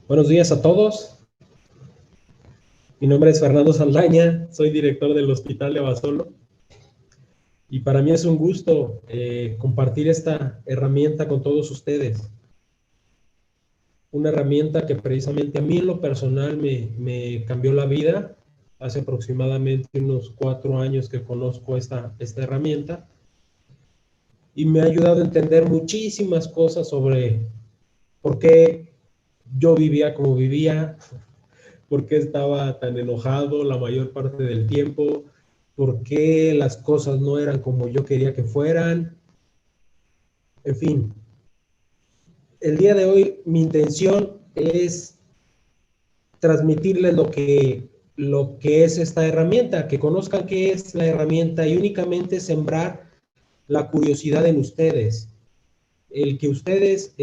Buenos días a todos. Mi nombre es Fernando Saldaña, soy director del Hospital de Abasolo y para mí es un gusto compartir esta herramienta con todos ustedes. Una herramienta que precisamente a mí en lo personal me cambió la vida. Hace aproximadamente unos 4 años que conozco esta herramienta y me ha ayudado a entender muchísimas cosas sobre por qué yo vivía como vivía, por qué estaba tan enojado la mayor parte del tiempo, por qué las cosas no eran como yo quería que fueran, en fin. El día de hoy mi intención es transmitirles lo que es esta herramienta, que conozcan qué es la herramienta y únicamente sembrar la curiosidad en ustedes. El que ustedes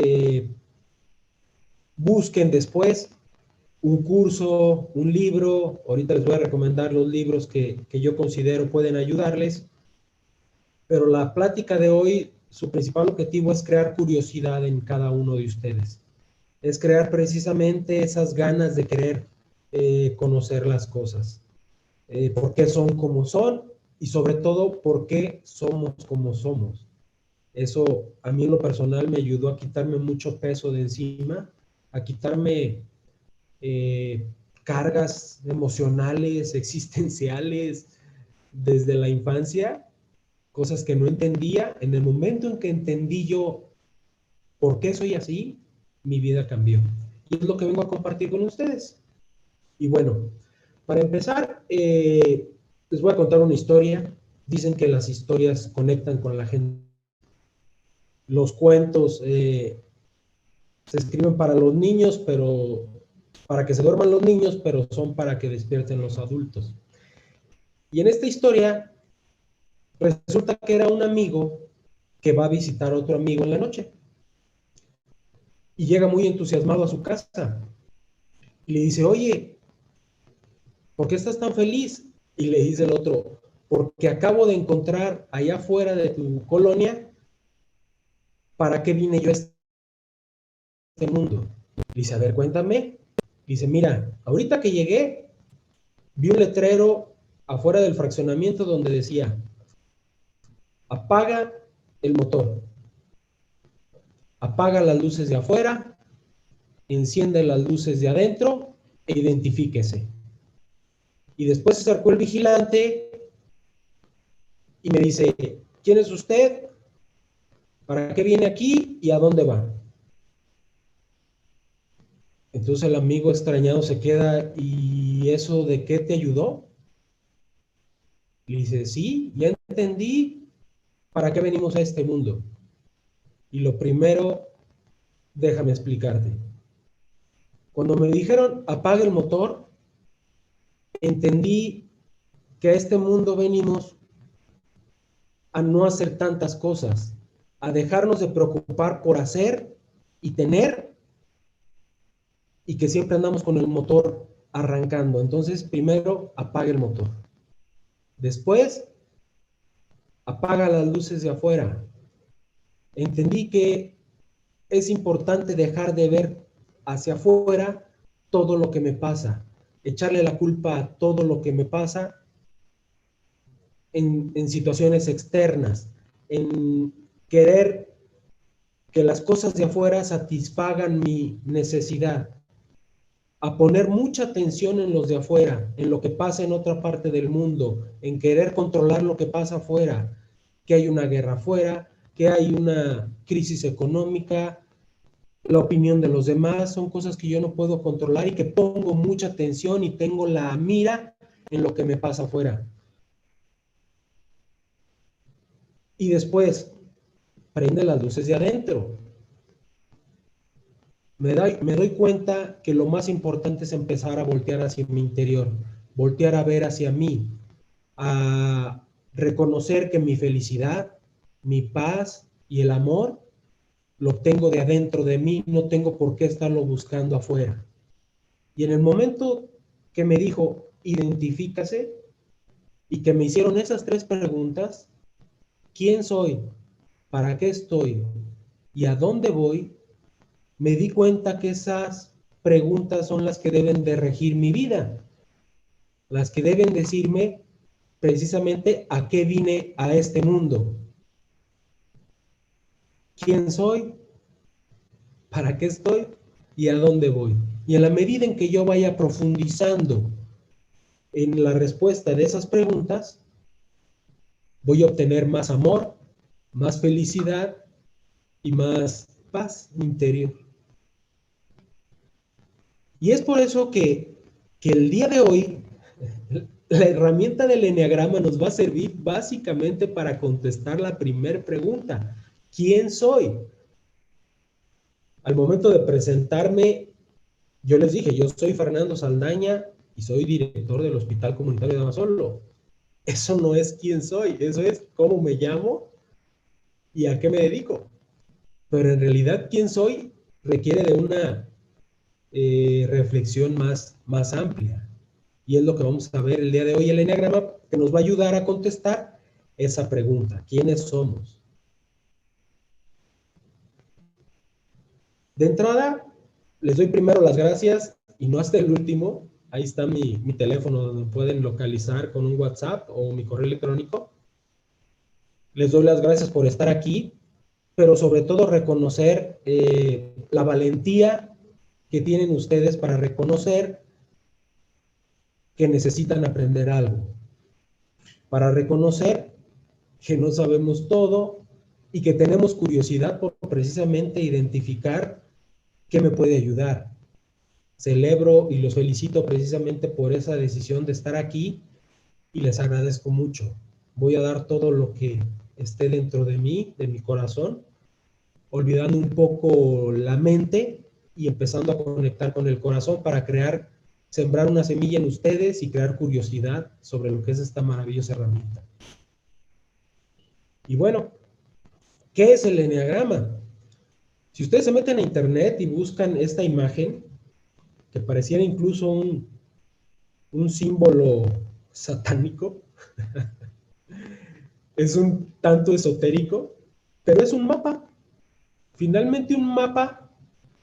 busquen después un curso, un libro. Ahorita les voy a recomendar los libros que yo considero pueden ayudarles, pero la plática de hoy, su principal objetivo es crear curiosidad en cada uno de ustedes. Es crear precisamente esas ganas de querer conocer las cosas, por qué son como son y sobre todo por qué somos como somos. Eso a mí en lo personal me ayudó a quitarme mucho peso de encima, a quitarme eh, cargas emocionales, existenciales desde la infancia, cosas que no entendía. En el momento en que entendí yo por qué soy así, mi vida cambió. Y es lo que vengo a compartir con ustedes. Y bueno, para empezar, les voy a contar una historia. Dicen que las historias conectan con la gente. Los cuentos se escriben para los niños, pero para que se duerman los niños, pero son para que despierten los adultos. Y en esta historia resulta que era un amigo que va a visitar a otro amigo en la noche y llega muy entusiasmado a su casa y le dice, oye, ¿por qué estás tan feliz? Y le dice el otro, porque acabo de encontrar allá afuera de tu colonia, ¿para qué vine yo a este mundo? Le dice, a ver, cuéntame. Dice, mira, ahorita que llegué, vi un letrero afuera del fraccionamiento donde decía, apaga el motor, apaga las luces de afuera, enciende las luces de adentro e identifíquese. Y después se acercó el vigilante y me dice, ¿quién es usted? ¿Para qué viene aquí? ¿Y a dónde va? Entonces el amigo extrañado se queda, ¿y eso de qué te ayudó? Le dice, sí, ya entendí para qué venimos a este mundo. Y lo primero, déjame explicarte. Cuando me dijeron apague el motor, entendí que a este mundo venimos a no hacer tantas cosas, a dejarnos de preocupar por hacer y tener, y que siempre andamos con el motor arrancando. Entonces, primero apaga el motor. Después, apaga las luces de afuera. Entendí que es importante dejar de ver hacia afuera todo lo que me pasa, echarle la culpa a todo lo que me pasa en situaciones externas, en querer que las cosas de afuera satisfagan mi necesidad, a poner mucha atención en los de afuera, en lo que pasa en otra parte del mundo, en querer controlar lo que pasa afuera, que hay una guerra afuera, que hay una crisis económica, la opinión de los demás, son cosas que yo no puedo controlar y que pongo mucha atención y tengo la mira en lo que me pasa afuera. Y después, prende las luces de adentro. Me doy cuenta que lo más importante es empezar a voltear hacia mi interior, voltear a ver hacia mí, a reconocer que mi felicidad, mi paz y el amor lo tengo de adentro de mí, no tengo por qué estarlo buscando afuera. Y en el momento que me dijo, identifícase, y que me hicieron esas 3 preguntas, ¿quién soy? ¿Para qué estoy? ¿Y a dónde voy? Me di cuenta que esas preguntas son las que deben de regir mi vida, las que deben decirme precisamente a qué vine a este mundo, quién soy, para qué estoy y a dónde voy. Y en la medida en que yo vaya profundizando en la respuesta de esas preguntas, voy a obtener más amor, más felicidad y más paz interior. Y es por eso que el día de hoy la herramienta del eneagrama nos va a servir básicamente para contestar la primera pregunta: ¿quién soy? Al momento de presentarme, yo les dije, yo soy Fernando Saldaña y soy director del Hospital Comunitario de Abasolo. Eso no es quién soy, eso es cómo me llamo y a qué me dedico. Pero en realidad quién soy requiere de una reflexión más amplia. Y es lo que vamos a ver el día de hoy, el eneagrama, que nos va a ayudar a contestar esa pregunta: ¿quiénes somos? De entrada, les doy primero las gracias, y no hasta el último. Ahí está mi teléfono donde pueden localizar con un WhatsApp o mi correo electrónico. Les doy las gracias por estar aquí, pero sobre todo reconocer la valentía que tienen ustedes para reconocer que necesitan aprender algo, para reconocer que no sabemos todo y que tenemos curiosidad por precisamente identificar qué me puede ayudar. Celebro y los felicito precisamente por esa decisión de estar aquí y les agradezco mucho. Voy a dar todo lo que esté dentro de mí, de mi corazón, olvidando un poco la mente y empezando a conectar con el corazón para sembrar una semilla en ustedes y crear curiosidad sobre lo que es esta maravillosa herramienta. Y bueno, ¿qué es el eneagrama? Si ustedes se meten a internet y buscan esta imagen, que pareciera incluso un símbolo satánico, es un tanto esotérico, pero es un mapa. Finalmente un mapa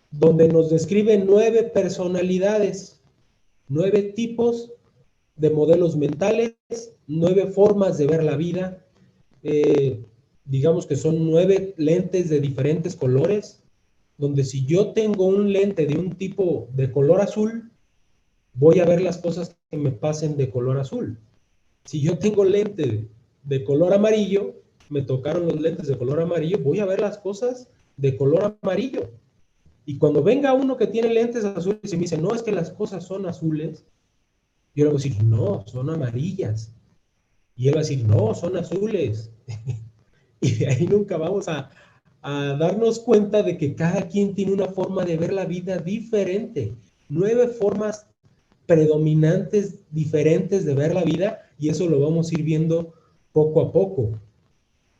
donde nos describe 9 personalidades, 9 tipos de modelos mentales, 9 formas de ver la vida. Digamos que son 9 lentes de diferentes colores, donde si yo tengo un lente de un tipo de color azul, voy a ver las cosas que me pasen de color azul. Si yo tengo lente de color amarillo, me tocaron los lentes de color amarillo, voy a ver las cosas de color amarillo. Y cuando venga uno que tiene lentes azules y me dice, no, es que las cosas son azules, yo le voy a decir, no, son amarillas. Y él va a decir, no, son azules. Y de ahí nunca vamos a darnos cuenta de que cada quien tiene una forma de ver la vida diferente. 9 formas predominantes diferentes de ver la vida, y eso lo vamos a ir viendo poco a poco.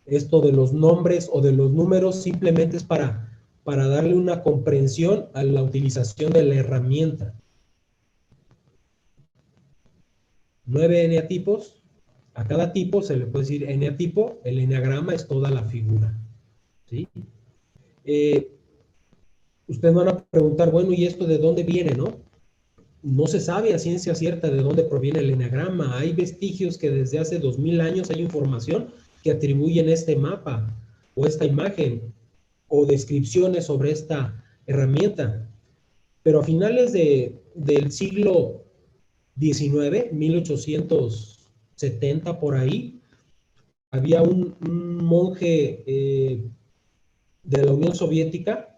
Esto de los nombres o de los números simplemente es para darle una comprensión a la utilización de la herramienta. 9 eneatipos. A cada tipo se le puede decir eneatipo. El eneagrama es toda la figura, ¿sí? Ustedes van a preguntar, bueno, ¿y esto de dónde viene, no? No se sabe a ciencia cierta de dónde proviene el eneagrama. Hay vestigios que desde hace 2000 años hay información que atribuyen este mapa o esta imagen o descripciones sobre esta herramienta. Pero a finales del siglo XIX, 1870 por ahí, había un monje de la Unión Soviética,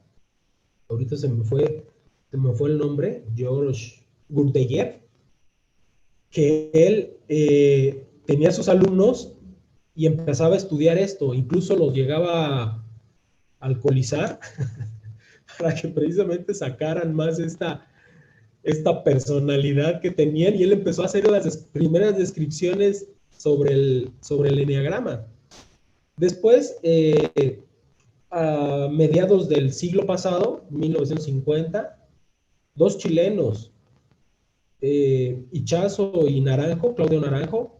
ahorita se me fue el nombre, George Gurdjieff, que él tenía sus alumnos y empezaba a estudiar esto, incluso los llegaba a alcoholizar para que precisamente sacaran más esta personalidad que tenían, y él empezó a hacer las primeras descripciones sobre el eneagrama. Después, a mediados del siglo pasado, 1950, 2 chilenos, Ichazo y Naranjo, Claudio Naranjo,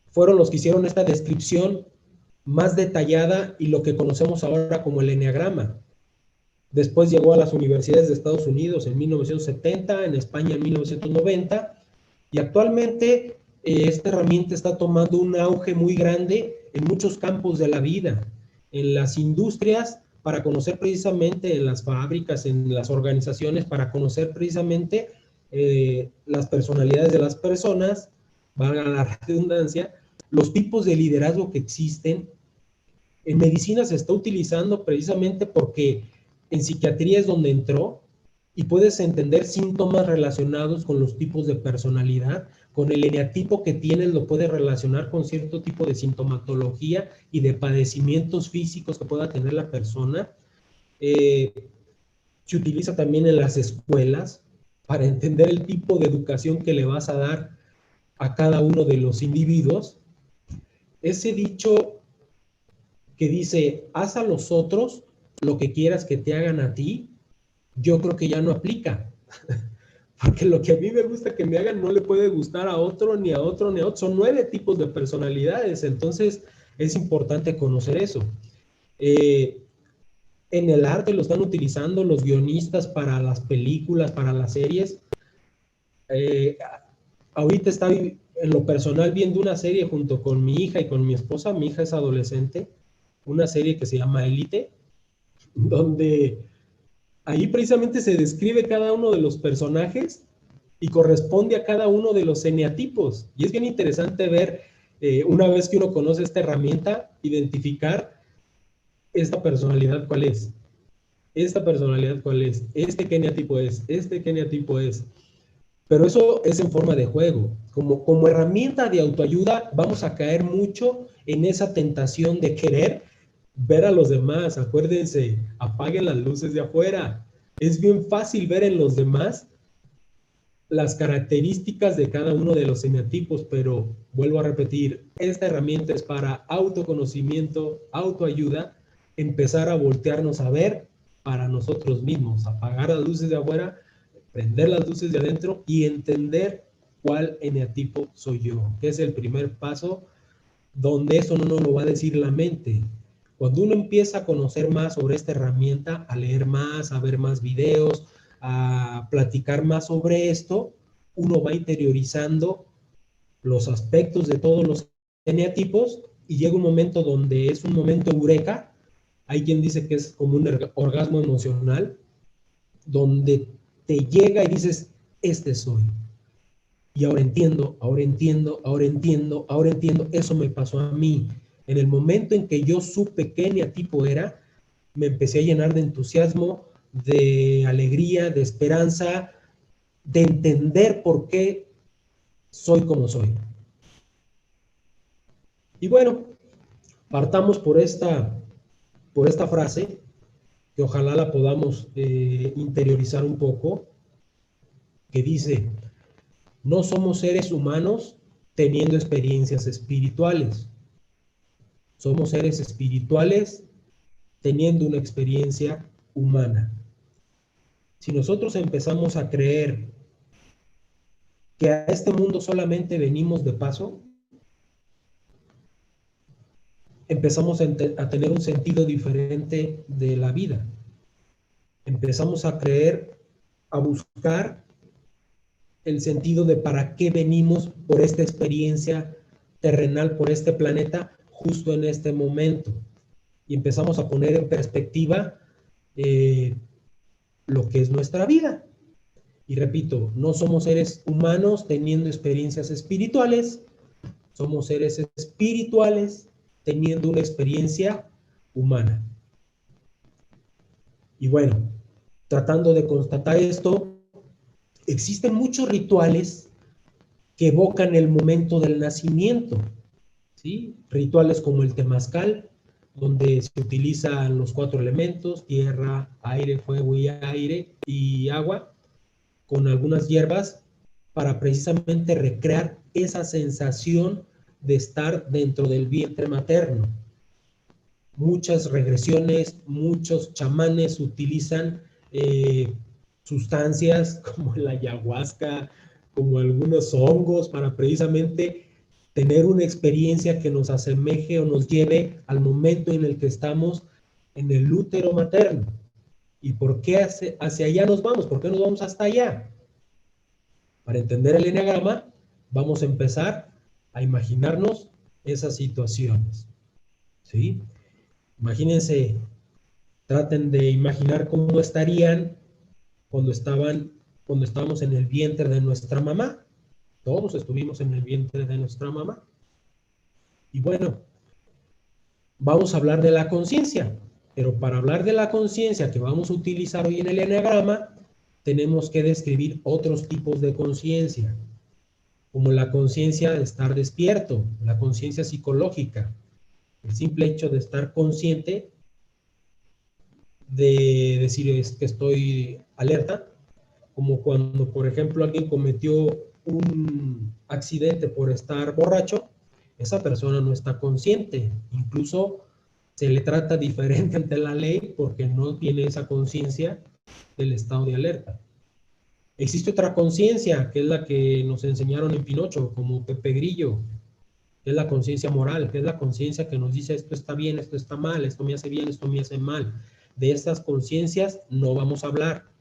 fueron los que hicieron esta descripción más detallada y lo que conocemos ahora como el eneagrama. Después llegó a las universidades de Estados Unidos en 1970, en España en 1990, y actualmente esta herramienta está tomando un auge muy grande en muchos campos de la vida, en las industrias, para conocer precisamente, en las fábricas, en las organizaciones, para conocer precisamente las personalidades de las personas, valga la redundancia, los tipos de liderazgo que existen. En medicina se está utilizando precisamente porque en psiquiatría es donde entró, y puedes entender síntomas relacionados con los tipos de personalidad, con el eneatipo que tienes, lo puedes relacionar con cierto tipo de sintomatología y de padecimientos físicos que pueda tener la persona. Se utiliza también en las escuelas para entender el tipo de educación que le vas a dar a cada uno de los individuos. Ese dicho que dice, haz a los otros lo que quieras que te hagan a ti, yo creo que ya no aplica. Porque lo que a mí me gusta que me hagan no le puede gustar a otro, ni a otro, ni a otro. Son 9 tipos de personalidades, entonces es importante conocer eso. En el arte lo están utilizando los guionistas para las películas, para las series. Ahorita está en lo personal viendo una serie junto con mi hija y con mi esposa. Mi hija es adolescente, una serie que se llama Élite, donde ahí precisamente se describe cada uno de los personajes y corresponde a cada uno de los eneatipos. Y es bien interesante ver, una vez que uno conoce esta herramienta, identificar esta personalidad cuál es, esta personalidad cuál es, este qué eneatipo es, este qué eneatipo es. Pero eso es en forma de juego. Como herramienta de autoayuda vamos a caer mucho en esa tentación de querer ver a los demás. Acuérdense, apaguen las luces de afuera. Es bien fácil ver en los demás las características de cada uno de los eneatipos, pero vuelvo a repetir, esta herramienta es para autoconocimiento, autoayuda, empezar a voltearnos a ver para nosotros mismos, apagar las luces de afuera, prender las luces de adentro y entender cuál eneatipo soy yo, que es el primer paso, donde eso no nos lo va a decir la mente. Cuando uno empieza a conocer más sobre esta herramienta, a leer más, a ver más videos, a platicar más sobre esto, uno va interiorizando los aspectos de todos los eneatipos y llega un momento donde es un momento eureka. Hay quien dice que es como un orgasmo emocional, donde te llega y dices, este soy. Y ahora entiendo, ahora entiendo, ahora entiendo, ahora entiendo. Eso me pasó a mí. En el momento en que yo supe qué eneatipo era, me empecé a llenar de entusiasmo, de alegría, de esperanza, de entender por qué soy como soy. Y bueno, partamos por esta frase, que ojalá la podamos interiorizar un poco, que dice, no somos seres humanos teniendo experiencias espirituales. Somos seres espirituales teniendo una experiencia humana. Si nosotros empezamos a creer que a este mundo solamente venimos de paso, empezamos a tener un sentido diferente de la vida. Empezamos a creer, a buscar el sentido de para qué venimos por esta experiencia terrenal, por este planeta, justo en este momento. Y empezamos a poner en perspectiva lo que es nuestra vida. Y repito, no somos seres humanos teniendo experiencias espirituales, somos seres espirituales teniendo una experiencia humana. Y bueno, tratando de constatar esto, existen muchos rituales que evocan el momento del nacimiento, ¿sí? Rituales como el temazcal, donde se utilizan los 4 elementos, tierra, aire, fuego y agua, con algunas hierbas, para precisamente recrear esa sensación de estar dentro del vientre materno. Muchas regresiones, muchos chamanes utilizan sustancias como la ayahuasca, como algunos hongos, para precisamente tener una experiencia que nos asemeje o nos lleve al momento en el que estamos en el útero materno. ¿Y por qué hacia allá nos vamos? ¿Por qué nos vamos hasta allá? Para entender el eneagrama, vamos a empezar a imaginarnos esas situaciones, ¿sí? Imagínense, traten de imaginar cómo estarían cuando estábamos en el vientre de nuestra mamá. Todos estuvimos en el vientre de nuestra mamá. Y bueno, vamos a hablar de la conciencia, pero para hablar de la conciencia que vamos a utilizar hoy en el eneagrama, tenemos que describir otros tipos de conciencia, como la conciencia de estar despierto, la conciencia psicológica, el simple hecho de estar consciente, de decir es que estoy alerta, como cuando, por ejemplo, alguien cometió un accidente por estar borracho, esa persona no está consciente, incluso se le trata diferente ante la ley porque no tiene esa conciencia del estado de alerta. Existe otra conciencia, que es la que nos enseñaron en Pinocho, como Pepe Grillo, que es la conciencia moral, que es la conciencia que nos dice esto está bien, esto está mal, esto me hace bien, esto me hace mal. De estas conciencias no vamos a hablar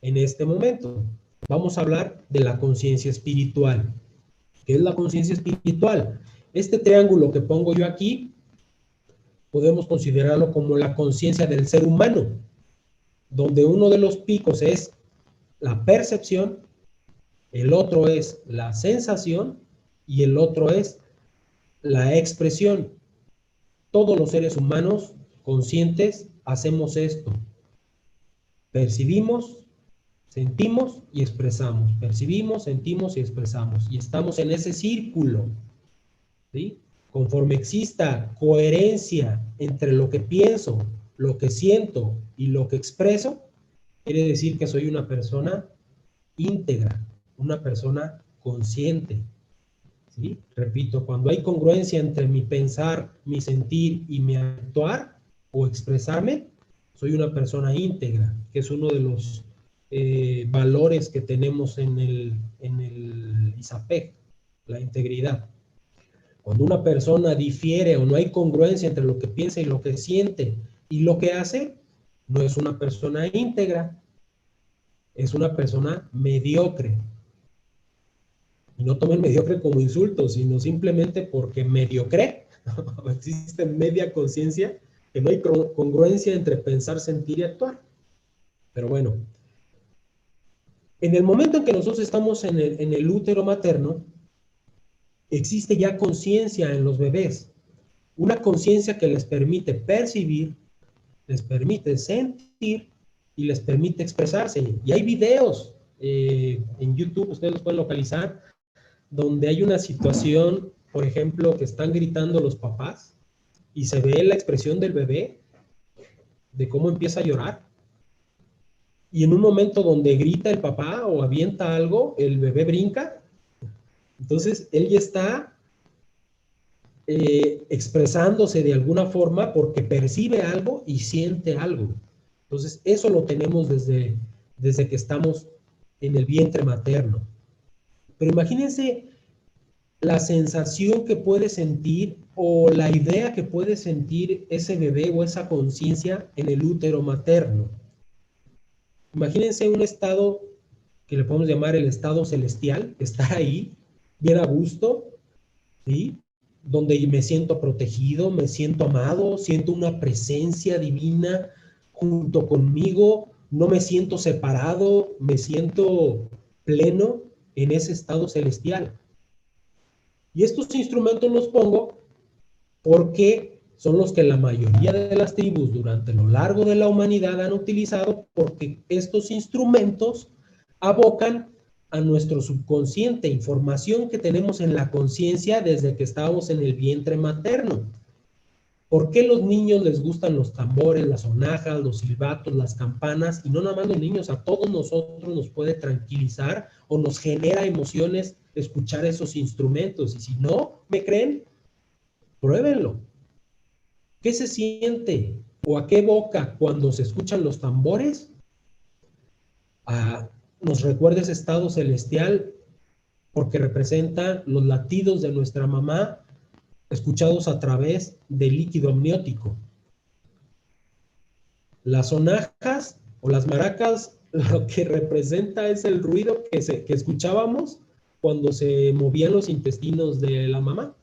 en este momento. Vamos a hablar de la conciencia espiritual. ¿Qué es la conciencia espiritual? Este triángulo que pongo yo aquí, podemos considerarlo como la conciencia del ser humano, donde uno de los picos es la percepción, el otro es la sensación y el otro es la expresión. Todos los seres humanos conscientes hacemos esto. Percibimos, sentimos y expresamos. Percibimos, sentimos y expresamos. Y estamos en ese círculo, ¿sí? Conforme exista coherencia entre lo que pienso, lo que siento y lo que expreso, quiere decir que soy una persona íntegra, una persona consciente, ¿sí? Repito, cuando hay congruencia entre mi pensar, mi sentir y mi actuar o expresarme, soy una persona íntegra, que es uno de los valores que tenemos en el ISAPEC, la integridad. Cuando una persona difiere o no hay congruencia entre lo que piensa y lo que siente y lo que hace, no es una persona íntegra, es una persona mediocre. Y no tomen mediocre como insulto, sino simplemente porque mediocre, existe media conciencia, que no hay congruencia entre pensar, sentir y actuar. Pero bueno, en el momento en que nosotros estamos en el útero materno, existe ya conciencia en los bebés, una conciencia que les permite percibir, les permite sentir y les permite expresarse. Y hay videos en YouTube, ustedes los pueden localizar, donde hay una situación, por ejemplo, que están gritando los papás y se ve la expresión del bebé, de cómo empieza a llorar. Y en un momento donde grita el papá o avienta algo, el bebé brinca. Entonces, él ya está expresándose de alguna forma porque percibe algo y siente algo. Entonces, eso lo tenemos desde que estamos en el vientre materno. Pero imagínense la sensación que puede sentir o la idea que puede sentir ese bebé o esa conciencia en el útero materno. Imagínense un estado que le podemos llamar el estado celestial, estar ahí, bien a gusto, ¿sí? Donde me siento protegido, me siento amado, siento una presencia divina junto conmigo, no me siento separado, me siento pleno en ese estado celestial. Y estos instrumentos los pongo porque son los que la mayoría de las tribus durante lo largo de la humanidad han utilizado, porque estos instrumentos abocan a nuestro subconsciente, información que tenemos en la conciencia desde que estábamos en el vientre materno. ¿Por qué los niños les gustan los tambores, las sonajas, los silbatos, las campanas? Y no nada más los niños, a todos nosotros nos puede tranquilizar o nos genera emociones escuchar esos instrumentos. Y si no me creen, pruébenlo. ¿Qué se siente o a qué evoca cuando se escuchan los tambores? Nos recuerda ese estado celestial porque representa los latidos de nuestra mamá escuchados a través del líquido amniótico. Las sonajas o las maracas, lo que representa es el ruido que escuchábamos cuando se movían los intestinos de la mamá.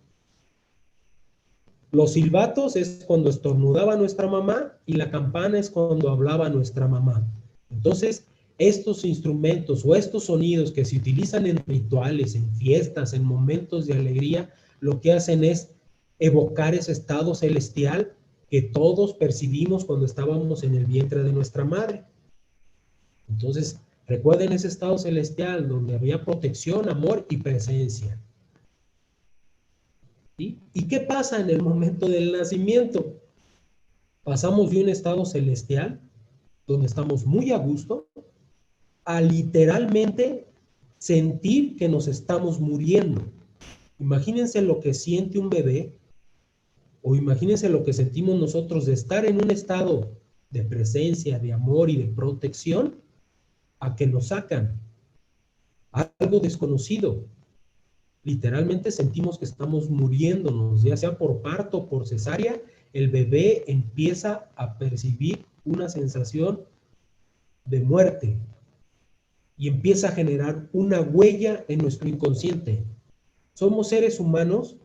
Los silbatos es cuando estornudaba nuestra mamá y la campana es cuando hablaba nuestra mamá. Entonces, estos instrumentos o estos sonidos que se utilizan en rituales, en fiestas, en momentos de alegría, lo que hacen es evocar ese estado celestial que todos percibimos cuando estábamos en el vientre de nuestra madre. Entonces, recuerden ese estado celestial donde había protección, amor y presencia. ¿Sí? ¿Y qué pasa en el momento del nacimiento? Pasamos de un estado celestial, donde estamos muy a gusto, a literalmente sentir que nos estamos muriendo. Imagínense lo que siente un bebé, o imagínense lo que sentimos nosotros de estar en un estado de presencia, de amor y de protección, a que nos sacan algo desconocido. Literalmente sentimos que estamos muriéndonos, ya sea por parto o por cesárea, el bebé empieza a percibir una sensación de muerte y empieza a generar una huella en nuestro inconsciente. Somos seres humanos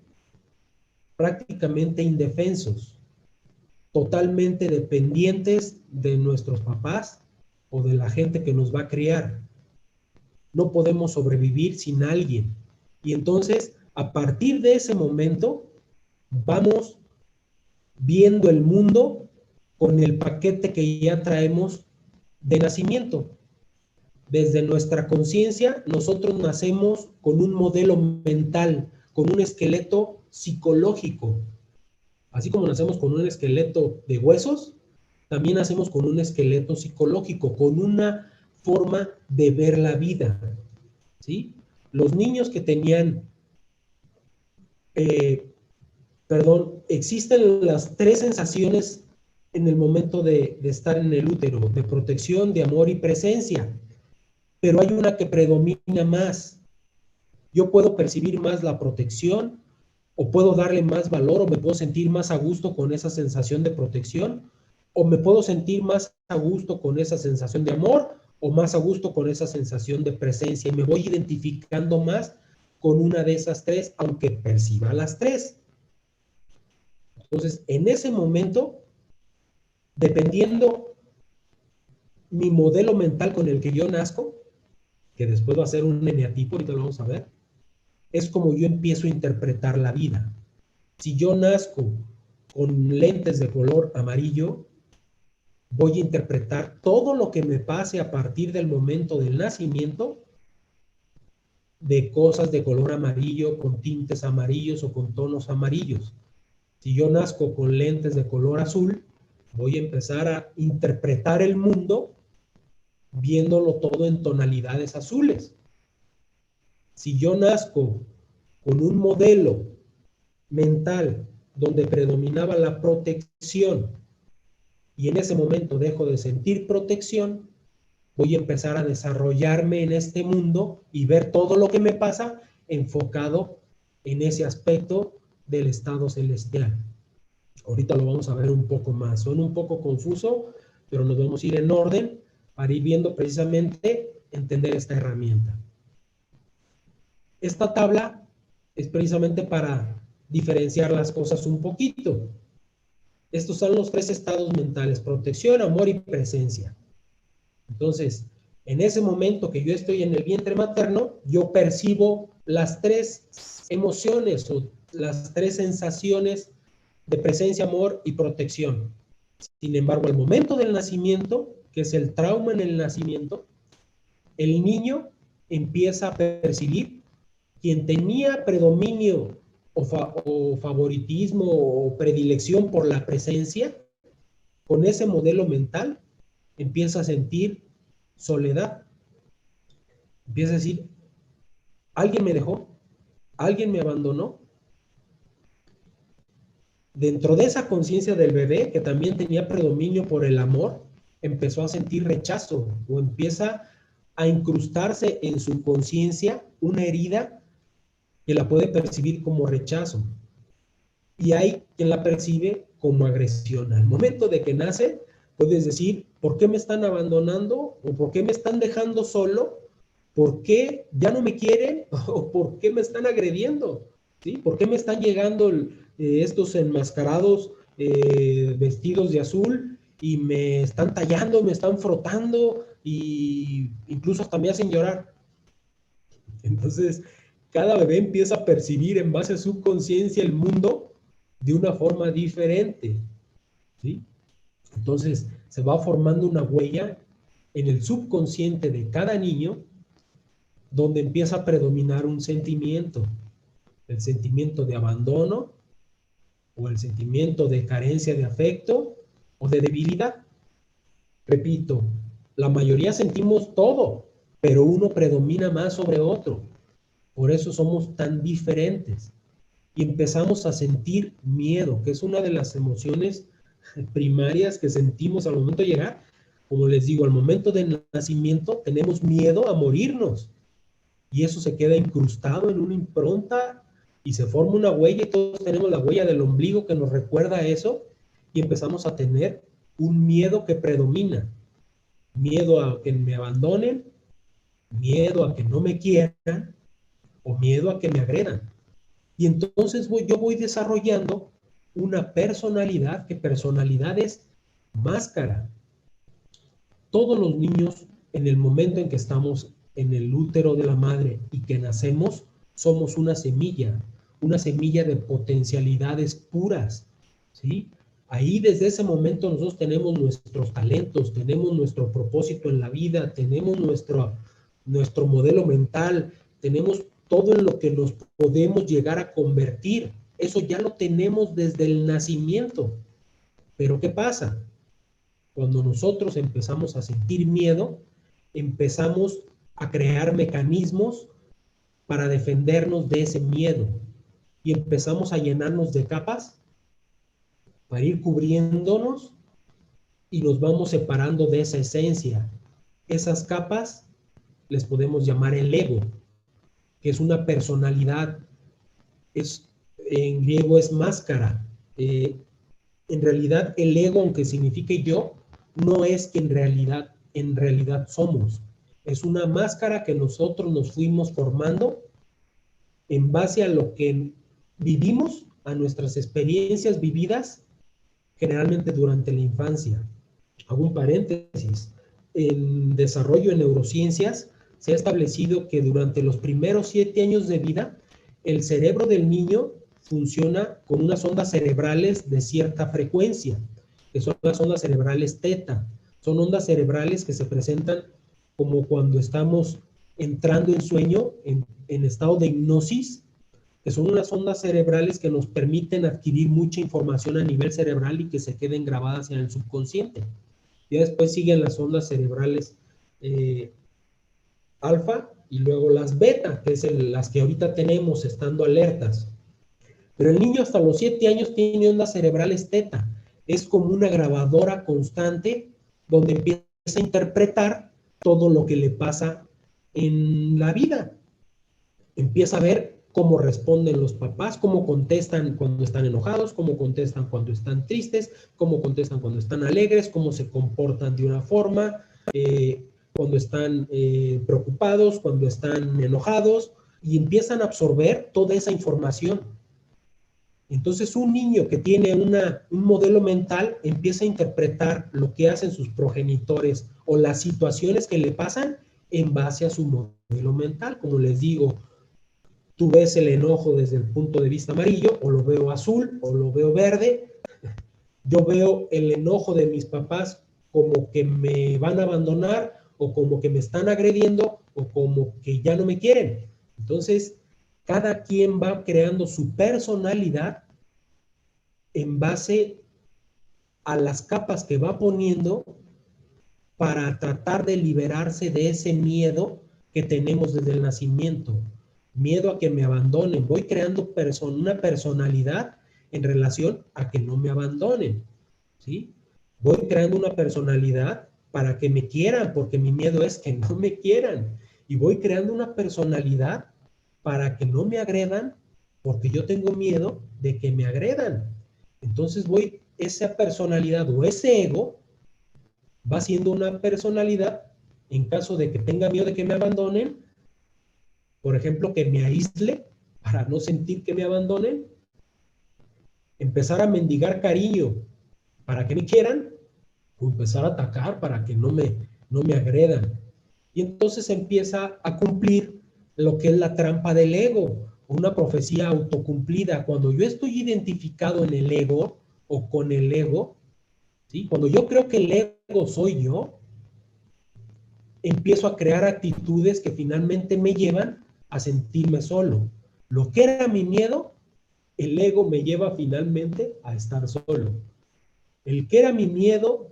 prácticamente indefensos, totalmente dependientes de nuestros papás o de la gente que nos va a criar. No podemos sobrevivir sin alguien. Y entonces, a partir de ese momento, vamos viendo el mundo con el paquete que ya traemos de nacimiento. Desde nuestra conciencia, nosotros nacemos con un modelo mental, con un esqueleto psicológico. Así como nacemos con un esqueleto de huesos, también nacemos con un esqueleto psicológico, con una forma de ver la vida. ¿Sí? Los niños que tenían, existen las tres sensaciones en el momento de estar en el útero, de protección, de amor y presencia, pero hay una que predomina más. Yo puedo percibir más la protección, o puedo darle más valor, o me puedo sentir más a gusto con esa sensación de protección, o me puedo sentir más a gusto con esa sensación de amor, o más a gusto con esa sensación de presencia, y me voy identificando más con una de esas tres, aunque perciba las tres. Entonces, en ese momento, dependiendo mi modelo mental con el que yo nazco, que después va a ser un eneatipo, ahorita lo vamos a ver, es como yo empiezo a interpretar la vida. Si yo nazco con lentes de color amarillo, voy a interpretar todo lo que me pase a partir del momento del nacimiento de cosas de color amarillo, con tintes amarillos o con tonos amarillos. Si yo nazco con lentes de color azul, voy a empezar a interpretar el mundo viéndolo todo en tonalidades azules. Si yo nazco con un modelo mental donde predominaba la protección y en ese momento dejo de sentir protección, voy a empezar a desarrollarme en este mundo y ver todo lo que me pasa enfocado en ese aspecto del estado celestial. Ahorita lo vamos a ver un poco más. Son un poco confuso, pero nos vamos a ir en orden para ir viendo precisamente entender esta herramienta. Esta tabla es precisamente para diferenciar las cosas un poquito. Estos son los tres estados mentales: protección, amor y presencia. Entonces, en ese momento que yo estoy en el vientre materno, yo percibo las tres emociones o las tres sensaciones de presencia, amor y protección. Sin embargo, al momento del nacimiento, que es el trauma en el nacimiento, el niño empieza a percibir quien tenía predominio o favoritismo o predilección por la presencia, con ese modelo mental, empieza a sentir soledad. Empieza a decir, alguien me dejó, alguien me abandonó. Dentro de esa conciencia del bebé, que también tenía predominio por el amor, empezó a sentir rechazo o empieza a incrustarse en su conciencia una herida que la puede percibir como rechazo. Y hay quien la percibe como agresión. Al momento de que nace, Puedes decir, ¿por qué me están abandonando? ¿O por qué me están dejando solo? ¿Por qué ya no me quieren? ¿O por qué me están agrediendo? ¿Sí? ¿Por qué me están llegando estos enmascarados vestidos de azul y me están tallando, me están frotando y incluso hasta me hacen llorar? Entonces, cada bebé empieza a percibir en base a su conciencia el mundo de una forma diferente, ¿sí? Entonces, se va formando una huella en el subconsciente de cada niño donde empieza a predominar un sentimiento, el sentimiento de abandono o el sentimiento de carencia de afecto o de debilidad. Repito, la mayoría sentimos todo, pero uno predomina más sobre otro. Por eso somos tan diferentes. Y empezamos a sentir miedo, que es una de las emociones primarias que sentimos al momento de llegar. Como les digo, al momento del nacimiento tenemos miedo a morirnos. Y eso se queda incrustado en una impronta y se forma una huella y todos tenemos la huella del ombligo que nos recuerda eso y empezamos a tener un miedo que predomina. Miedo a que me abandonen, miedo a que no me quieran o miedo a que me agredan. Y entonces yo voy desarrollando una personalidad, que personalidad es máscara. Todos los niños, en el momento en que estamos en el útero de la madre y que nacemos, somos una semilla de potencialidades puras, ¿sí? Ahí desde ese momento nosotros tenemos nuestros talentos, tenemos nuestro propósito en la vida, tenemos nuestro modelo mental, tenemos todo en lo que nos podemos llegar a convertir. Eso ya lo tenemos desde el nacimiento. Pero ¿qué pasa? Cuando nosotros empezamos a sentir miedo, empezamos a crear mecanismos para defendernos de ese miedo y empezamos a llenarnos de capas para ir cubriéndonos y nos vamos separando de esa esencia. Esas capas les podemos llamar el ego, que es una personalidad, en griego es máscara. En realidad el ego, aunque signifique yo, no es que en realidad somos. Es una máscara que nosotros nos fuimos formando en base a lo que vivimos, a nuestras experiencias vividas, generalmente durante la infancia. Hago un paréntesis. En desarrollo en neurociencias se ha establecido que durante los primeros 7 años de vida, el cerebro del niño funciona con unas ondas cerebrales de cierta frecuencia, que son las ondas cerebrales teta. Son ondas cerebrales que se presentan como cuando estamos entrando en sueño, en estado de hipnosis, que son unas ondas cerebrales que nos permiten adquirir mucha información a nivel cerebral y que se queden grabadas en el subconsciente. Ya después siguen las ondas cerebrales alfa y luego las beta, que es las que ahorita tenemos estando alertas. Pero el niño hasta los 7 años tiene ondas cerebrales teta. Es como una grabadora constante donde empieza a interpretar todo lo que le pasa en la vida. Empieza a ver cómo responden los papás, cómo contestan cuando están enojados, cómo contestan cuando están tristes, cómo contestan cuando están alegres, cómo se comportan de una forma, cuando están preocupados, cuando están enojados, y empiezan a absorber toda esa información. Entonces un niño que tiene un modelo mental empieza a interpretar lo que hacen sus progenitores o las situaciones que le pasan en base a su modelo mental. Como les digo, tú ves el enojo desde el punto de vista amarillo, o lo veo azul, o lo veo verde. Yo veo el enojo de mis papás como que me van a abandonar, o como que me están agrediendo, o como que ya no me quieren. Entonces, cada quien va creando su personalidad en base a las capas que va poniendo para tratar de liberarse de ese miedo que tenemos desde el nacimiento. Miedo a que me abandonen. Voy creando una personalidad en relación a que no me abandonen, ¿sí? Voy creando una personalidad para que me quieran, porque mi miedo es que no me quieran. Y voy creando una personalidad para que no me agredan, porque yo tengo miedo de que me agredan. Entonces esa personalidad o ese ego va siendo una personalidad en caso de que tenga miedo de que me abandonen, por ejemplo, que me aísle para no sentir que me abandonen, empezar a mendigar cariño para que me quieran, o empezar a atacar para que no me agredan. Y entonces empieza a cumplir lo que es la trampa del ego, una profecía autocumplida. Cuando yo estoy identificado en el ego o con el ego, ¿sí? Cuando yo creo que el ego soy yo, empiezo a crear actitudes que finalmente me llevan a sentirme solo. Lo que era mi miedo, el ego me lleva finalmente a estar solo. El que era mi miedo,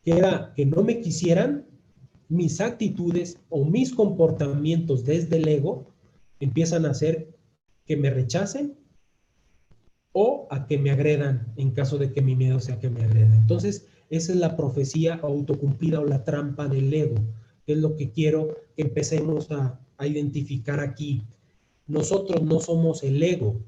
que era que no me quisieran, mis actitudes o mis comportamientos desde el ego empiezan a hacer que me rechacen o a que me agredan en caso de que mi miedo sea que me agredan. Entonces, esa es la profecía autocumplida o la trampa del ego, que es lo que quiero que empecemos a identificar aquí. Nosotros no somos el ego,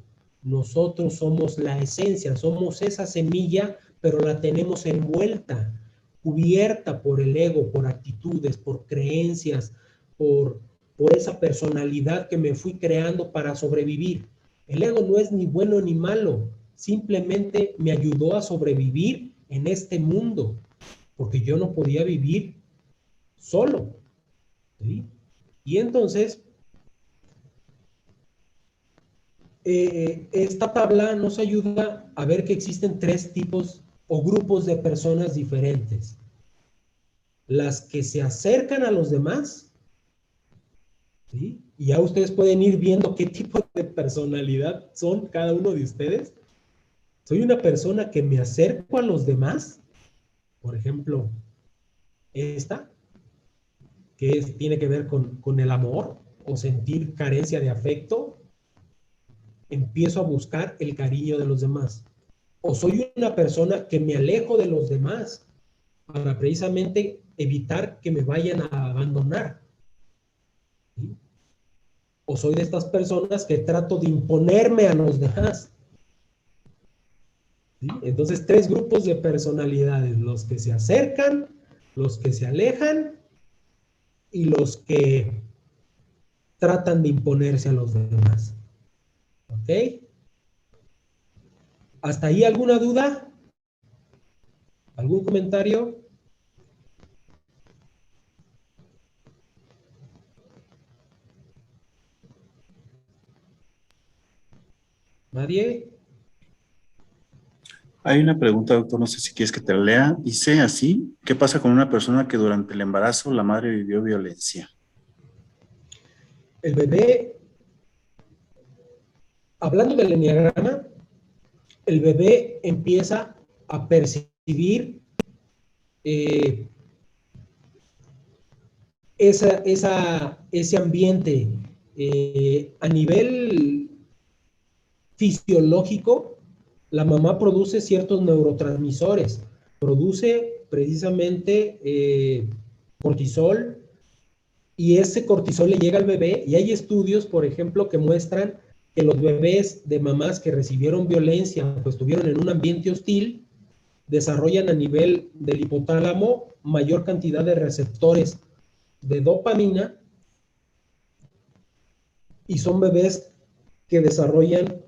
nosotros somos la esencia, somos esa semilla, pero la tenemos envuelta, cubierta por el ego, por actitudes, por creencias, por, por esa personalidad que me fui creando para sobrevivir. El ego no es ni bueno ni malo, simplemente me ayudó a sobrevivir en este mundo, porque yo no podía vivir solo, ¿sí? Y entonces, esta tabla nos ayuda a ver que existen tres tipos o grupos de personas diferentes. Las que se acercan a los demás, ¿sí? Y ya ustedes pueden ir viendo qué tipo de personalidad son cada uno de ustedes. Soy una persona que me acerco a los demás, por ejemplo, esta, tiene que ver con el amor o sentir carencia de afecto, empiezo a buscar el cariño de los demás. O soy una persona que me alejo de los demás para precisamente evitar que me vayan a abandonar, ¿sí? O soy de estas personas que trato de imponerme a los demás, ¿sí? Entonces, tres grupos de personalidades: los que se acercan, los que se alejan y los que tratan de imponerse a los demás. ¿Ok? ¿Hasta ahí alguna duda? ¿Algún comentario? ¿Nadie? Hay una pregunta, doctor, no sé si quieres que te la lea. Dice así, ¿qué pasa con una persona que durante el embarazo la madre vivió violencia? El bebé, hablando del enneagrama, el bebé empieza a percibir eh, ese ambiente a nivel fisiológico. La mamá produce ciertos neurotransmisores, produce precisamente cortisol, y ese cortisol le llega al bebé, y hay estudios, por ejemplo, que muestran que los bebés de mamás que recibieron violencia, pues estuvieron en un ambiente hostil, desarrollan a nivel del hipotálamo mayor cantidad de receptores de dopamina, y son bebés que desarrollan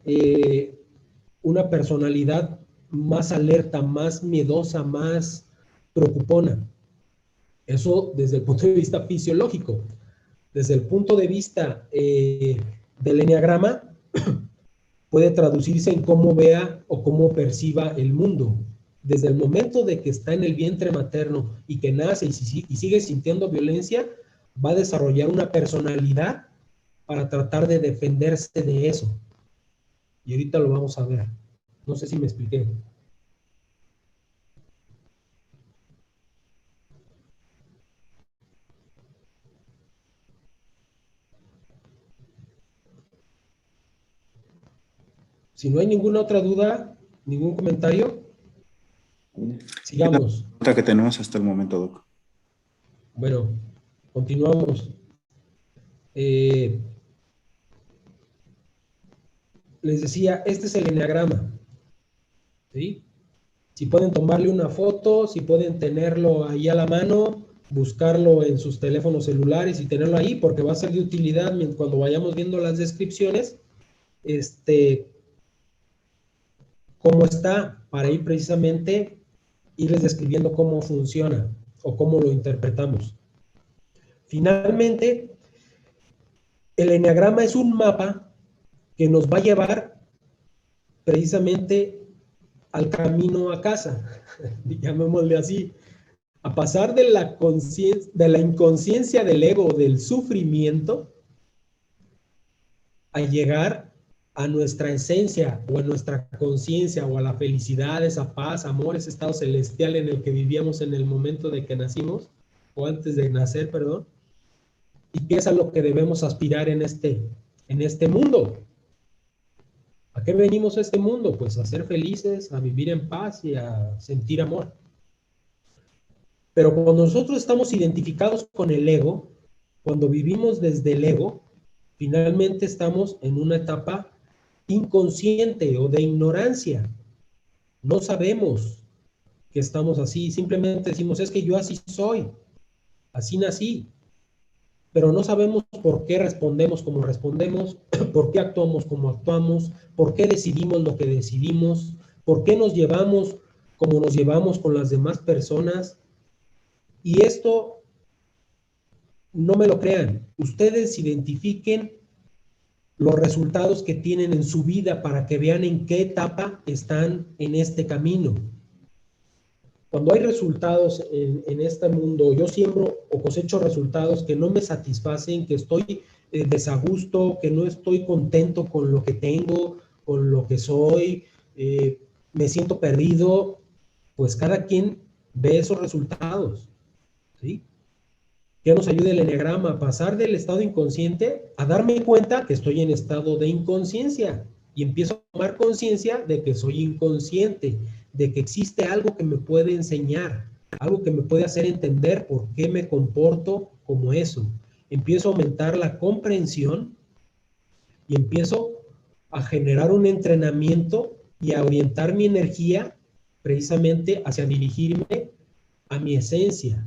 una personalidad más alerta, más miedosa, más preocupona. Eso desde el punto de vista fisiológico. Desde el punto de vista del enneagrama, puede traducirse en cómo vea o cómo perciba el mundo. Desde el momento de que está en el vientre materno y que nace y sigue sintiendo violencia, va a desarrollar una personalidad para tratar de defenderse de eso. Y ahorita lo vamos a ver. No sé si me expliqué. Si no hay ninguna otra duda, ningún comentario, Es la sigamos. pregunta que tenemos hasta el momento, doc. Bueno, continuamos. Eh, Les decía, este es el enneagrama, ¿sí? Si pueden tomarle una foto, si pueden tenerlo ahí a la mano, buscarlo en sus teléfonos celulares y tenerlo ahí, porque va a ser de utilidad cuando vayamos viendo las descripciones, cómo está, para ir precisamente, irles describiendo cómo funciona o cómo lo interpretamos. Finalmente, el eneagrama es un mapa que nos va a llevar precisamente al camino a casa, llamémosle así, a pasar de la inconsciencia del ego, del sufrimiento, a llegar a nuestra esencia o a nuestra conciencia o a la felicidad, esa paz, amor, ese estado celestial en el que vivíamos en el momento de que nacimos, o antes de nacer, perdón, y que es a lo que debemos aspirar en este mundo. ¿A qué venimos a este mundo? Pues a ser felices, a vivir en paz y a sentir amor. Pero cuando nosotros estamos identificados con el ego, cuando vivimos desde el ego, finalmente estamos en una etapa inconsciente o de ignorancia. No sabemos que estamos así, simplemente decimos, es que yo así soy, así nací, pero no sabemos por qué respondemos como respondemos, por qué actuamos como actuamos, por qué decidimos lo que decidimos, por qué nos llevamos como nos llevamos con las demás personas. Y esto, no me lo crean, ustedes identifiquen los resultados que tienen en su vida para que vean en qué etapa están en este camino. Cuando hay resultados en este mundo, yo siembro o cosecho resultados que no me satisfacen, que estoy desagusto, que no estoy contento con lo que tengo, con lo que soy, me siento perdido, pues cada quien ve esos resultados, ¿sí? Que nos ayude el eneagrama a pasar del estado inconsciente a darme cuenta que estoy en estado de inconsciencia y empiezo a tomar conciencia de que soy inconsciente, de que existe algo que me puede enseñar, algo que me puede hacer entender por qué me comporto como eso. Empiezo a aumentar la comprensión y empiezo a generar un entrenamiento y a orientar mi energía precisamente hacia dirigirme a mi esencia,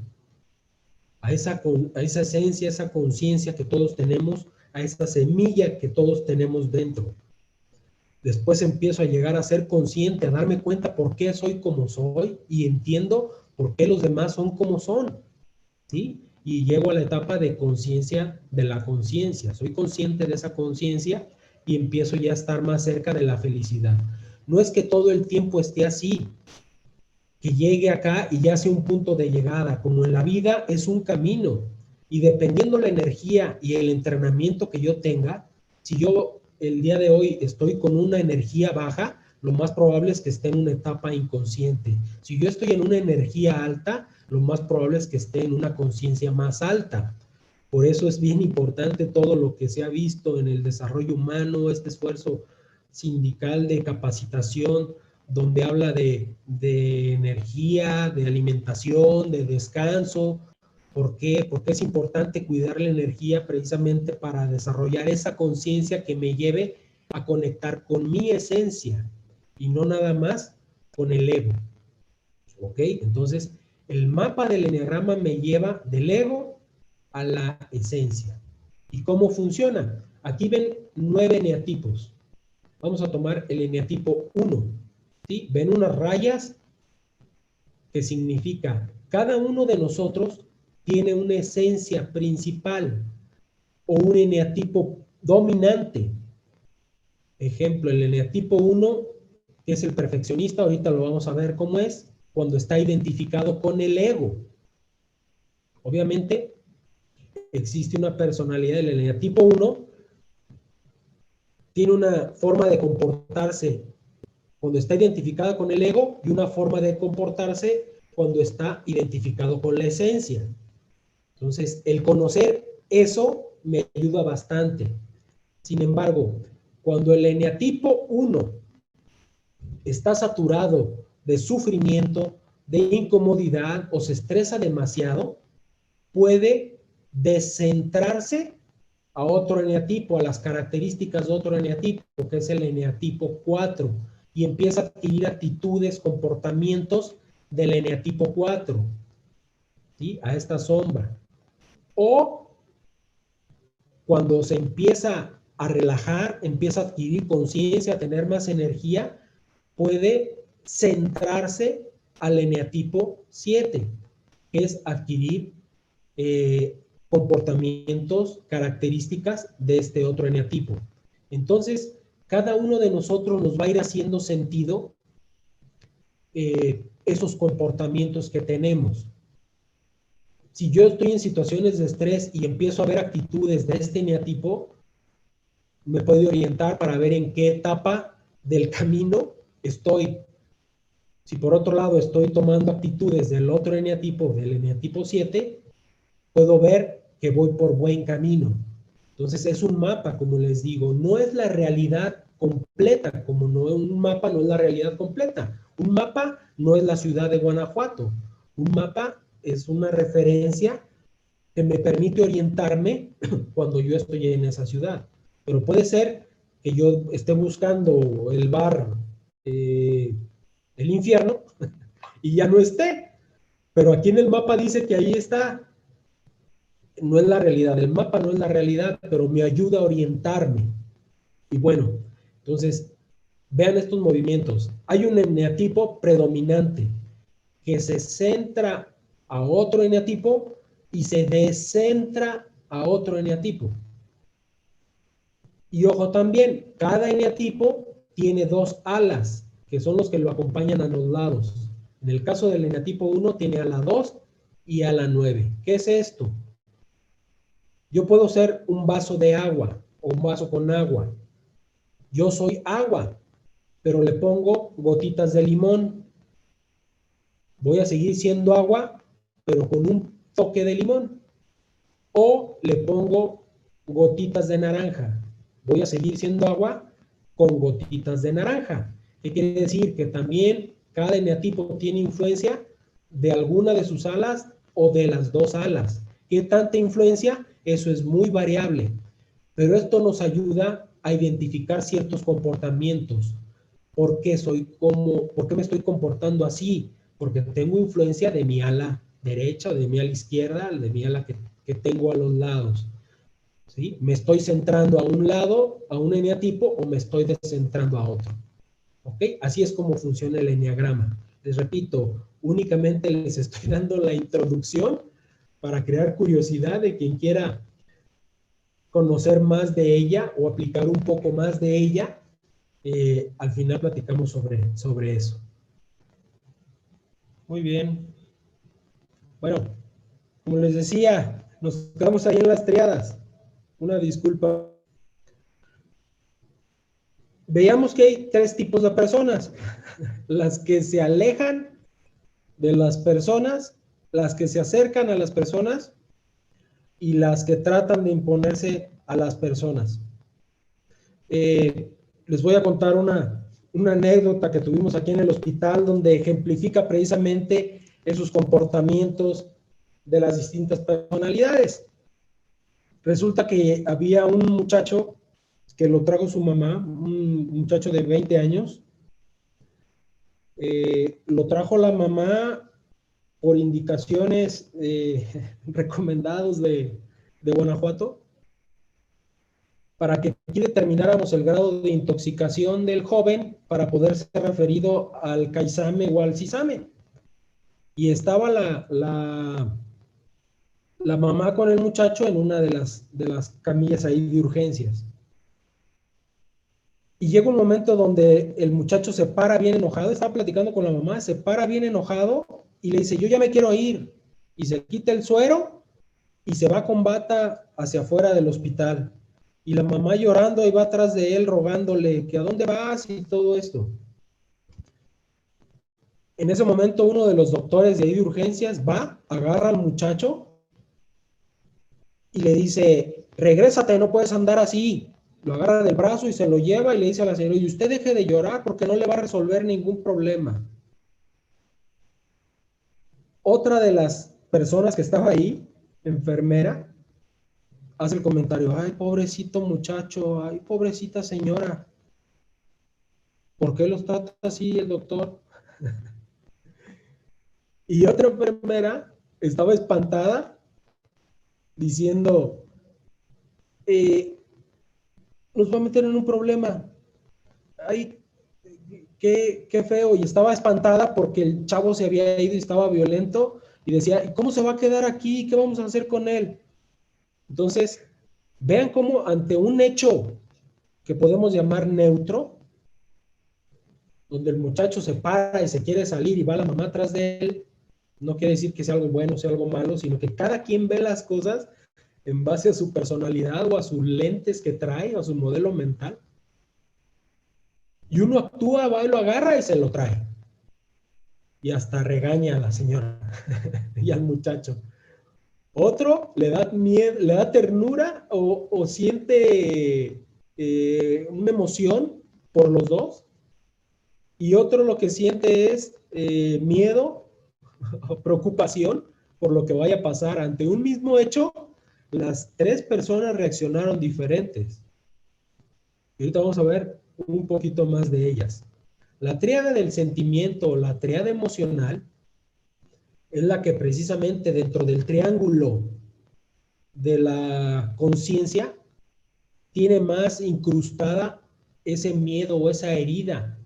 a esa esencia, a esa conciencia que todos tenemos, a esa semilla que todos tenemos dentro. Después empiezo a llegar a ser consciente, a darme cuenta por qué soy como soy y entiendo por qué los demás son como son, ¿sí? Y llego a la etapa de conciencia de la conciencia. Soy consciente de esa conciencia y empiezo ya a estar más cerca de la felicidad. No es que todo el tiempo esté así, que llegue acá y ya sea un punto de llegada. Como en la vida es un camino y dependiendo la energía y el entrenamiento que yo tenga, si yo el día de hoy estoy con una energía baja, lo más probable es que esté en una etapa inconsciente. Si yo estoy en una energía alta, lo más probable es que esté en una conciencia más alta. Por eso es bien importante todo lo que se ha visto en el desarrollo humano, este esfuerzo sindical de capacitación, donde habla de energía, de alimentación, de descanso. ¿Por qué? Porque es importante cuidar la energía precisamente para desarrollar esa conciencia que me lleve a conectar con mi esencia y no nada más con el ego. ¿Ok? Entonces, el mapa del eneagrama me lleva del ego a la esencia. ¿Y cómo funciona? Aquí ven 9 eneatipos. Vamos a tomar el eneatipo 1. ¿Sí? Ven unas rayas que significa cada uno de nosotros tiene una esencia principal o un eneatipo dominante. Ejemplo, el eneatipo 1, que es el perfeccionista, ahorita lo vamos a ver cómo es, cuando está identificado con el ego. Obviamente, existe una personalidad del eneatipo 1, tiene una forma de comportarse cuando está identificada con el ego y una forma de comportarse cuando está identificado con la esencia. Entonces, el conocer eso me ayuda bastante. Sin embargo, cuando el eneatipo 1 está saturado de sufrimiento, de incomodidad o se estresa demasiado, puede descentrarse a otro eneatipo, a las características de otro eneatipo, que es el eneatipo 4, y empieza a adquirir actitudes, comportamientos del eneatipo 4, ¿sí? A esta sombra. O cuando se empieza a relajar, empieza a adquirir conciencia, a tener más energía, puede centrarse al eneatipo 7, que es adquirir comportamientos, características de este otro eneatipo. Entonces, cada uno de nosotros nos va a ir haciendo sentido esos comportamientos que tenemos. Si yo estoy en situaciones de estrés y empiezo a ver actitudes de este eneatipo, me puede orientar para ver en qué etapa del camino estoy. Si por otro lado estoy tomando actitudes del otro eneatipo, del eneatipo 7, puedo ver que voy por buen camino. Entonces es un mapa, como les digo, no es la realidad completa, como no es un mapa, no es la realidad completa. Un mapa no es la ciudad de Guanajuato. Un mapa es una referencia que me permite orientarme cuando yo estoy en esa ciudad. Pero puede ser que yo esté buscando el bar, el infierno, y ya no esté. Pero aquí en el mapa dice que ahí está. No es la realidad, el mapa no es la realidad, pero me ayuda a orientarme. Y bueno, entonces, vean estos movimientos. Hay un eneatipo predominante que se centra a otro eneatipo y se descentra a otro eneatipo. Y ojo también, cada eneatipo tiene dos alas, que son los que lo acompañan a los lados. En el caso del eneatipo 1 tiene ala 2 y ala 9. ¿Qué es esto? Yo puedo ser un vaso de agua o un vaso con agua. Yo soy agua, pero le pongo gotitas de limón. Voy a seguir siendo agua, pero con un toque de limón. O le pongo gotitas de naranja. Voy a seguir siendo agua con gotitas de naranja. ¿Qué quiere decir? Que también cada eneatipo tiene influencia de alguna de sus alas o de las dos alas. ¿Qué tanta influencia? Eso es muy variable. Pero esto nos ayuda a identificar ciertos comportamientos. ¿Por qué me estoy comportando así? Porque tengo influencia de mi ala derecha o de mi ala izquierda, de mi ala que tengo a los lados. ¿Sí? ¿Me estoy centrando a un lado, a un eneatipo, o me estoy descentrando a otro? ¿Ok? Así es como funciona el eneagrama. Les repito, únicamente les estoy dando la introducción para crear curiosidad de quien quiera conocer más de ella o aplicar un poco más de ella. Al final platicamos sobre eso. Muy bien. Bueno, como les decía, nos quedamos ahí en las triadas. Una disculpa. Veíamos que hay tres tipos de personas. Las que se alejan de las personas, las que se acercan a las personas y las que tratan de imponerse a las personas. Les voy a contar una anécdota que tuvimos aquí en el hospital donde ejemplifica precisamente esos comportamientos de las distintas personalidades. Resulta que había un muchacho que lo trajo su mamá, un muchacho de 20 años. Lo trajo la mamá por indicaciones recomendados de Guanajuato para que aquí determináramos el grado de intoxicación del joven para poder ser referido al CAISAME o al CISAME. Y estaba la mamá con el muchacho en una de las camillas ahí de urgencias. Y llega un momento donde el muchacho se para bien enojado, estaba platicando con la mamá, se para bien enojado y le dice, yo ya me quiero ir. Y se quita el suero y se va con bata hacia afuera del hospital. Y la mamá llorando y va atrás de él rogándole que a dónde vas y todo esto. En ese momento uno de los doctores de ahí de urgencias va, agarra al muchacho y le dice, regrésate, no puedes andar así. Lo agarra del brazo y se lo lleva y le dice a la señora, y usted deje de llorar porque no le va a resolver ningún problema. Otra de las personas que estaba ahí, enfermera, hace el comentario, ay, pobrecito muchacho, ay, pobrecita señora. ¿Por qué los trata así el doctor? Y otra enfermera estaba espantada diciendo, nos va a meter en un problema. Ay, qué feo. Y estaba espantada porque el chavo se había ido y estaba violento. Y decía, ¿y cómo se va a quedar aquí? ¿Qué vamos a hacer con él? Entonces, vean cómo ante un hecho que podemos llamar neutro, donde el muchacho se para y se quiere salir y va la mamá atrás de él, no quiere decir que sea algo bueno o sea algo malo, sino que cada quien ve las cosas en base a su personalidad o a sus lentes que trae o a su modelo mental. Y uno actúa, va y lo agarra y se lo trae. Y hasta regaña a la señora y al muchacho. Otro le da miedo, le da ternura o siente una emoción por los dos. Y otro lo que siente es miedo o preocupación por lo que vaya a pasar. Ante un mismo hecho, las tres personas reaccionaron diferentes. Y ahorita vamos a ver un poquito más de ellas. La tríada del sentimiento o la tríada emocional es la que precisamente dentro del triángulo de la conciencia tiene más incrustada ese miedo o esa herida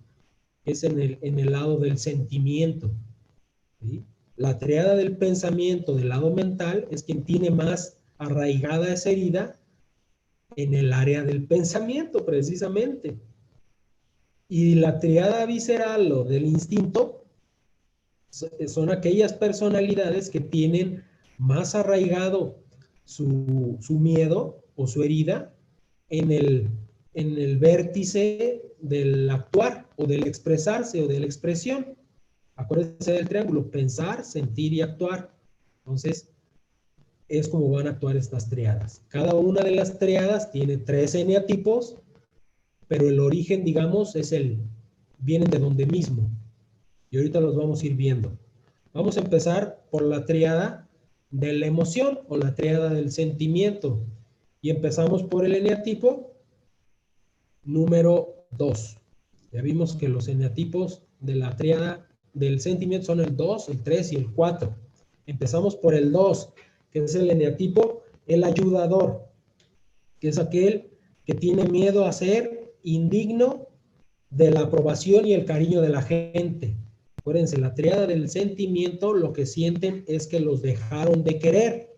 que es en el lado del sentimiento. ¿Sí? La triada del pensamiento del lado mental es quien tiene más arraigada esa herida en el área del pensamiento precisamente. Y la triada visceral o del instinto son aquellas personalidades que tienen más arraigado su miedo o su herida en el vértice del actuar o del expresarse o de la expresión. Acuérdense del triángulo, pensar, sentir y actuar. Entonces, es como van a actuar estas triadas. Cada una de las triadas tiene 3 eneatipos, pero el origen, digamos, vienen de donde mismo. Y ahorita los vamos a ir viendo. Vamos a empezar por la triada de la emoción o la triada del sentimiento. Y empezamos por el eneatipo número 2. Ya vimos que los eneatipos de la triada del sentimiento son el 2, el 3 y el 4. Empezamos por el 2, que es el eneatipo, el ayudador, que es aquel que tiene miedo a ser indigno de la aprobación y el cariño de la gente. Acuérdense, la triada del sentimiento, lo que sienten es que los dejaron de querer.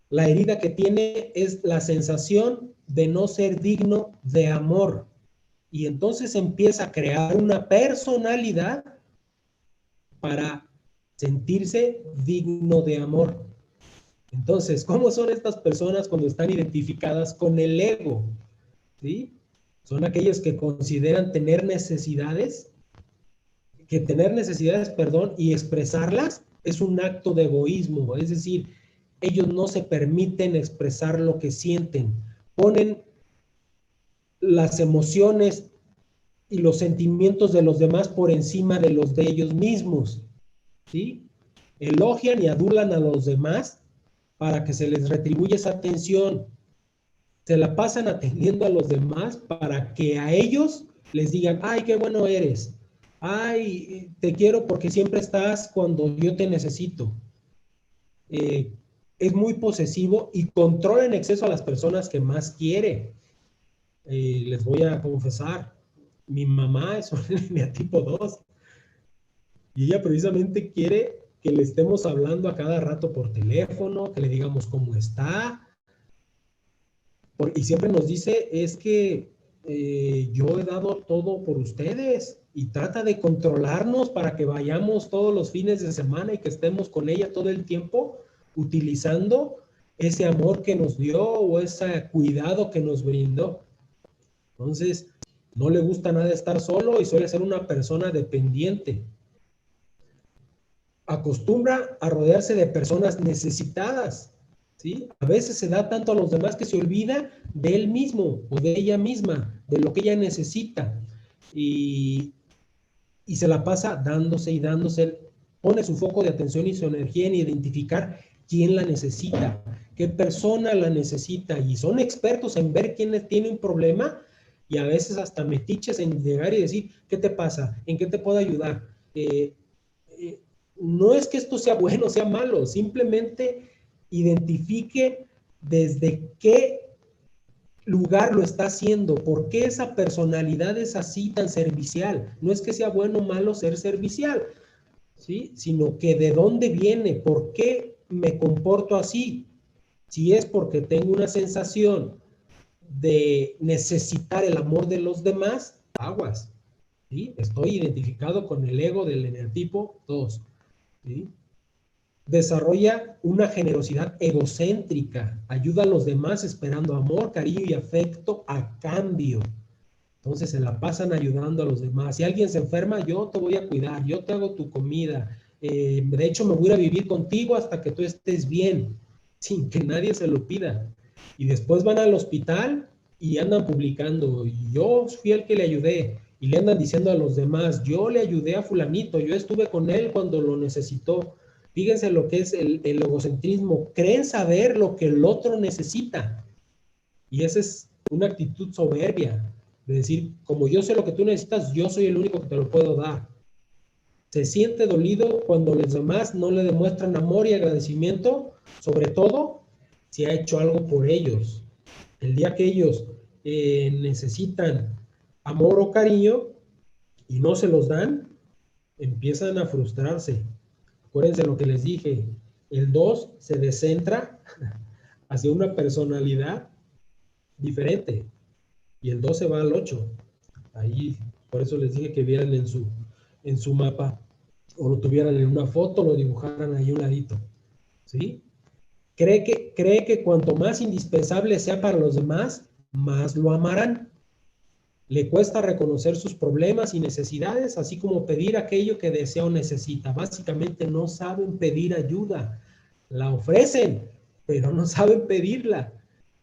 La herida que tiene es la sensación de no ser digno de amor. Y entonces empieza a crear una personalidad para sentirse digno de amor. Entonces, ¿cómo son estas personas cuando están identificadas con el ego? ¿Sí? Son aquellos que consideran tener necesidades, y expresarlas es un acto de egoísmo, es decir, ellos no se permiten expresar lo que sienten, ponen las emociones y los sentimientos de los demás por encima de los de ellos mismos, ¿sí? Elogian y adulan a los demás para que se les retribuya esa atención. Se la pasan atendiendo a los demás para que a ellos les digan, ay, qué bueno eres. Ay, te quiero porque siempre estás cuando yo te necesito. Es muy posesivo y controla en exceso a las personas que más quiere. Les voy a confesar, mi mamá es una eneatipo 2 y ella precisamente quiere que le estemos hablando a cada rato por teléfono, que le digamos cómo está. Y siempre nos dice, es que yo he dado todo por ustedes y trata de controlarnos para que vayamos todos los fines de semana y que estemos con ella todo el tiempo, utilizando ese amor que nos dio o ese cuidado que nos brindó. Entonces, no le gusta nada estar solo y suele ser una persona dependiente. Acostumbra a rodearse de personas necesitadas, ¿sí? A veces se da tanto a los demás que se olvida de él mismo o de ella misma, de lo que ella necesita. Y se la pasa dándose y dándose, pone su foco de atención y su energía en identificar quién la necesita, qué persona la necesita, y son expertos en ver quién tiene un problema y a veces hasta metiches en llegar y decir, ¿qué te pasa? ¿En qué te puedo ayudar? No es que esto sea bueno o sea malo, simplemente identifique desde qué lugar lo está haciendo, por qué esa personalidad es así tan servicial. No es que sea bueno o malo ser servicial, ¿sí? Sino que de dónde viene, por qué me comporto así. Si es porque tengo una sensación de necesitar el amor de los demás, aguas, ¿sí? Estoy identificado con el ego del eneatipo 2, ¿sí? Desarrolla una generosidad egocéntrica, ayuda a los demás esperando amor, cariño y afecto a cambio. Entonces se la pasan ayudando a los demás. Si alguien se enferma, yo te voy a cuidar, yo te hago tu comida. De hecho, me voy a vivir contigo hasta que tú estés bien, sin que nadie se lo pida. Y después van al hospital y andan publicando, yo fui el que le ayudé. Y le andan diciendo a los demás, yo le ayudé a fulanito, yo estuve con él cuando lo necesitó. Fíjense lo que es el egocentrismo. Creen saber lo que el otro necesita. Y esa es una actitud soberbia. De decir, como yo sé lo que tú necesitas, yo soy el único que te lo puedo dar. Se siente dolido cuando los demás no le demuestran amor y agradecimiento, sobre todo si ha hecho algo por ellos. El día que ellos necesitan amor o cariño y no se los dan, empiezan a frustrarse. Acuérdense lo que les dije, el 2 se descentra hacia una personalidad diferente y el 2 se va al 8. Ahí, por eso les dije que vieran en su mapa o lo tuvieran en una foto, lo dibujaran ahí a un ladito, ¿sí? Cree que cuanto más indispensable sea para los demás, más lo amarán. Le cuesta reconocer sus problemas y necesidades, así como pedir aquello que desea o necesita. Básicamente no saben pedir ayuda. La ofrecen, pero no saben pedirla.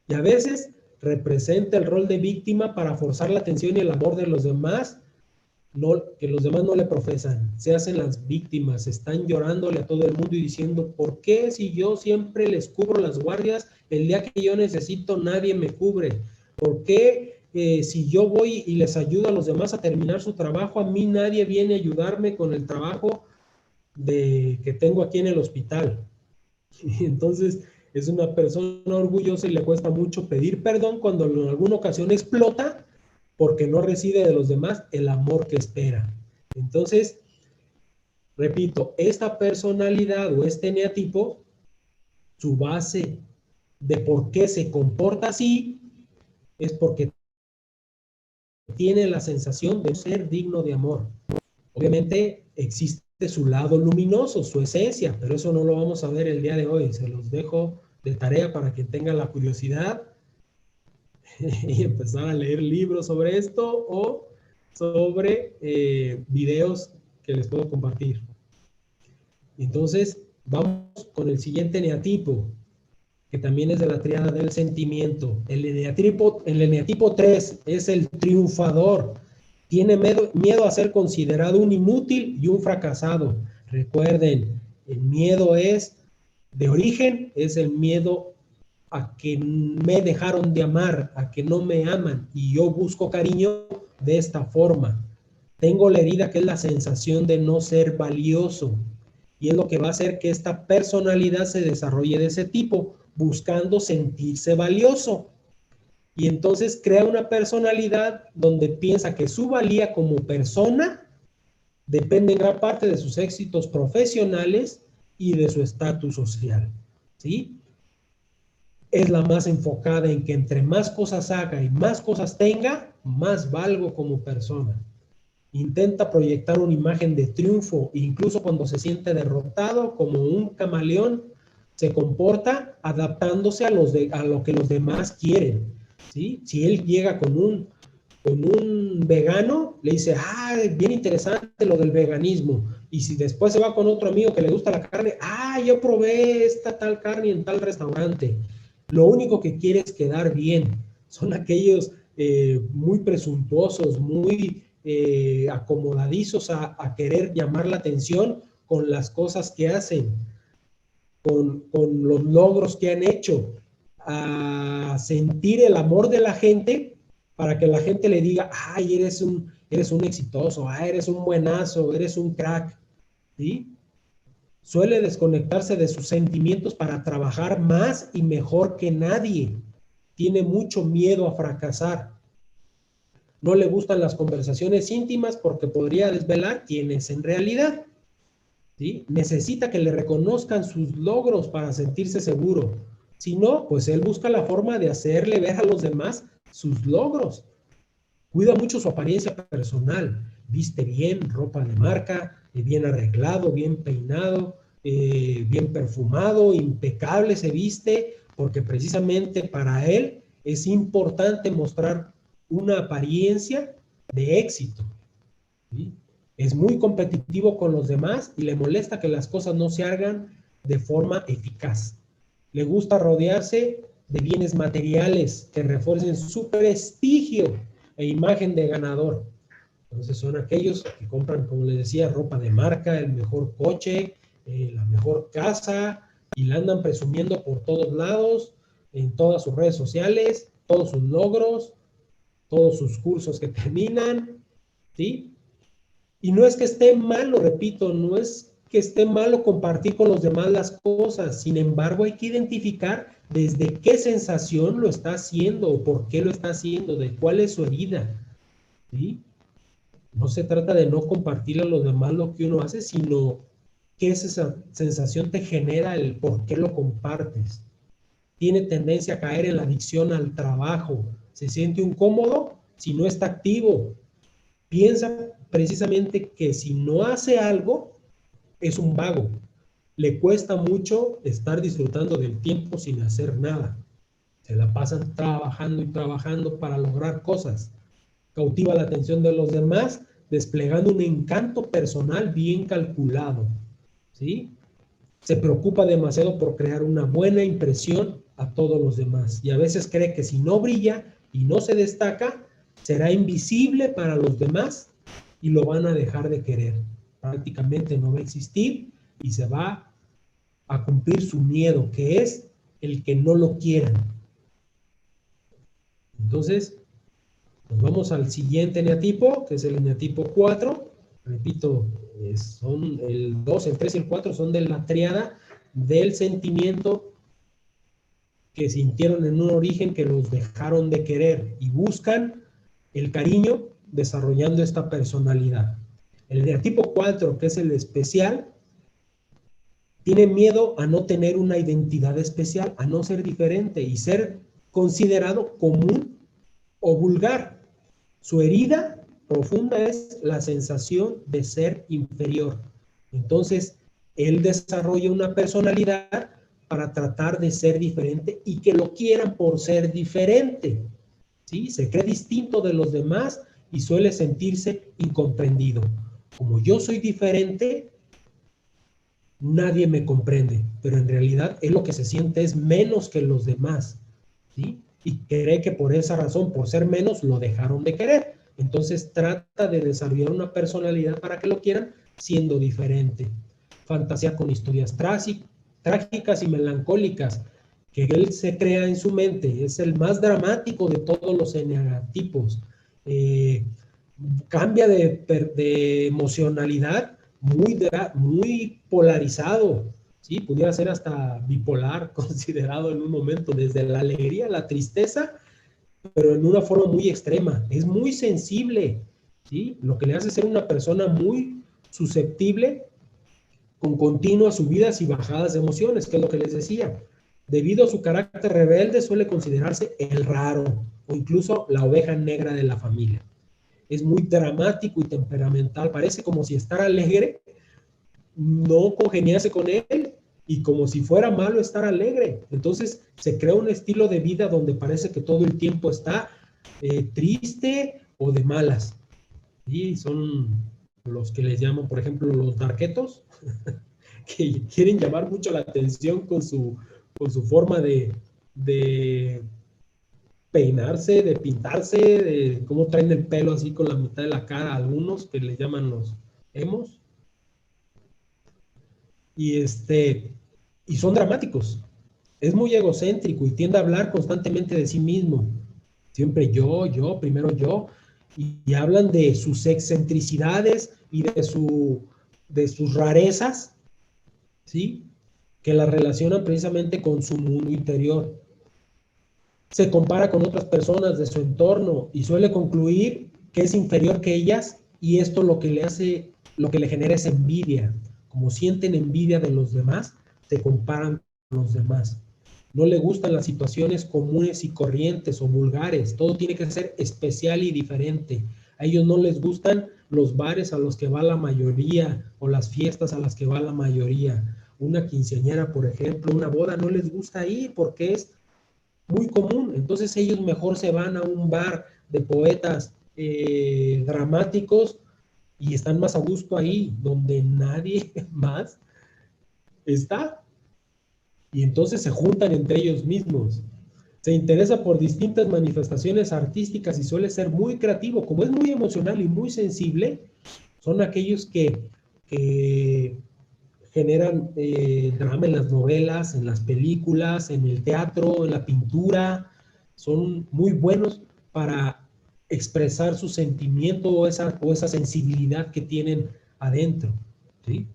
Y a veces representa el rol de víctima para forzar la atención y el amor de los demás, que los demás no le profesan. Se hacen las víctimas, están llorándole a todo el mundo y diciendo, ¿por qué si yo siempre les cubro las guardias, el día que yo necesito nadie me cubre? ¿Por qué si yo voy y les ayudo a los demás a terminar su trabajo, a mí nadie viene a ayudarme con el trabajo que tengo aquí en el hospital? Y entonces es una persona orgullosa y le cuesta mucho pedir perdón cuando en alguna ocasión explota porque no recibe de los demás el amor que espera. Entonces, repito, esta personalidad o este eneatipo, su base de por qué se comporta así es porque tiene la sensación de ser digno de amor. Obviamente existe su lado luminoso, su esencia, pero eso no lo vamos a ver el día de hoy. Se los dejo de tarea para que tengan la curiosidad y empezar a leer libros sobre esto o sobre videos que les puedo compartir. Entonces, vamos con el siguiente eneatipo, que también es de la triada del sentimiento. El eneatipo 3 es el triunfador. Tiene miedo a ser considerado un inútil y un fracasado. Recuerden, el miedo es, de origen, es el miedo a que me dejaron de amar, a que no me aman, y yo busco cariño de esta forma. Tengo la herida que es la sensación de no ser valioso, y es lo que va a hacer que esta personalidad se desarrolle de ese tipo, buscando sentirse valioso. Y entonces crea una personalidad donde piensa que su valía como persona depende en gran parte de sus éxitos profesionales y de su estatus social, ¿sí? Es la más enfocada en que entre más cosas haga y más cosas tenga, más valgo como persona. Intenta proyectar una imagen de triunfo, incluso cuando se siente derrotado, como un camaleón, se comporta adaptándose a lo que los demás quieren, ¿sí? Si él llega con un vegano, le dice, bien interesante lo del veganismo. Y si después se va con otro amigo que le gusta la carne, yo probé esta tal carne en tal restaurante. Lo único que quiere es quedar bien. Son aquellos muy presuntuosos, muy acomodadizos a querer llamar la atención con las cosas que hacen, con los logros que han hecho, a sentir el amor de la gente para que la gente le diga, ay, eres un exitoso, ay, eres un buenazo, eres un crack, ¿sí? Suele desconectarse de sus sentimientos para trabajar más y mejor que nadie. Tiene mucho miedo a fracasar. No le gustan las conversaciones íntimas porque podría desvelar quién es en realidad, ¿sí? Necesita que le reconozcan sus logros para sentirse seguro. Si no, pues él busca la forma de hacerle ver a los demás sus logros. Cuida mucho su apariencia personal. Viste bien, ropa de marca, bien arreglado, bien peinado, bien perfumado, impecable se viste, porque precisamente para él es importante mostrar una apariencia de éxito, ¿sí? Es muy competitivo con los demás y le molesta que las cosas no se hagan de forma eficaz. Le gusta rodearse de bienes materiales que refuercen su prestigio e imagen de ganador. Entonces son aquellos que compran, como les decía, ropa de marca, el mejor coche, la mejor casa, y la andan presumiendo por todos lados, en todas sus redes sociales, todos sus logros, todos sus cursos que terminan, ¿sí? Y no es que esté malo, repito, no es que esté malo compartir con los demás las cosas. Sin embargo, hay que identificar desde qué sensación lo está haciendo o por qué lo está haciendo, de cuál es su herida, ¿sí? No se trata de no compartir a los demás lo que uno hace, sino qué esa sensación te genera, el por qué lo compartes. Tiene tendencia a caer en la adicción al trabajo. Se siente incómodo si no está activo. Piensa precisamente que si no hace algo, es un vago. Le cuesta mucho estar disfrutando del tiempo sin hacer nada. Se la pasan trabajando y trabajando para lograr cosas. Cautiva la atención de los demás, desplegando un encanto personal bien calculado, ¿sí? Se preocupa demasiado por crear una buena impresión a todos los demás y a veces cree que si no brilla y no se destaca, será invisible para los demás y lo van a dejar de querer. Prácticamente no va a existir y se va a cumplir su miedo, que es el que no lo quieran. Entonces, nos vamos al siguiente eneatipo, que es el eneatipo 4. Repito, son el 2, el 3 y el 4 son de la triada del sentimiento que sintieron en un origen que los dejaron de querer y buscan el cariño desarrollando esta personalidad. El eneatipo 4, que es el especial, tiene miedo a no tener una identidad especial, a no ser diferente y ser considerado común o vulgar. Su herida profunda es la sensación de ser inferior. Entonces, él desarrolla una personalidad para tratar de ser diferente y que lo quieran por ser diferente, ¿sí? Se cree distinto de los demás y suele sentirse incomprendido. Como yo soy diferente, nadie me comprende, pero en realidad él lo que se siente es menos que los demás, ¿sí? Y cree que por esa razón, por ser menos, lo dejaron de querer. Entonces trata de desarrollar una personalidad para que lo quieran siendo diferente. Fantasea con historias trágicas y melancólicas que él se crea en su mente. Es el más dramático de todos los eneatipos. Cambia de emocionalidad muy polarizado, ¿sí? Pudiera ser hasta bipolar, considerado en un momento, desde la alegría a la tristeza, pero en una forma muy extrema. Es muy sensible, ¿sí? Lo que le hace ser una persona muy susceptible, con continuas subidas y bajadas de emociones, que es lo que les decía. Debido a su carácter rebelde, suele considerarse el raro o incluso la oveja negra de la familia. Es muy dramático y temperamental, parece como si estar alegre no congeniase con él y como si fuera malo estar alegre. Entonces se crea un estilo de vida donde parece que todo el tiempo está triste o de malas. Y son los que les llaman, por ejemplo, los darquetos, que quieren llamar mucho la atención con su forma de peinarse, de pintarse, de cómo traen el pelo así con la mitad de la cara, algunos que les llaman los emos. Y son dramáticos. Es muy egocéntrico y tiende a hablar constantemente de sí mismo. Siempre yo, primero yo, y hablan de sus excentricidades y de sus rarezas, ¿sí? Que las relacionan precisamente con su mundo interior. Se compara con otras personas de su entorno y suele concluir que es inferior que ellas, y esto lo que le genera es envidia. Como sienten envidia de los demás, se comparan con los demás. No le gustan las situaciones comunes y corrientes o vulgares. Todo tiene que ser especial y diferente. A ellos no les gustan los bares a los que va la mayoría o las fiestas a las que va la mayoría. Una quinceañera, por ejemplo, una boda, no les gusta ir porque es muy común. Entonces ellos mejor se van a un bar de poetas dramáticos y están más a gusto ahí, donde nadie más está. Y entonces se juntan entre ellos mismos. Se interesa por distintas manifestaciones artísticas y suele ser muy creativo. Como es muy emocional y muy sensible, son aquellos que generan drama en las novelas, en las películas, en el teatro, en la pintura. Son muy buenos para expresar su sentimiento o esa sensibilidad que tienen adentro, ¿sí?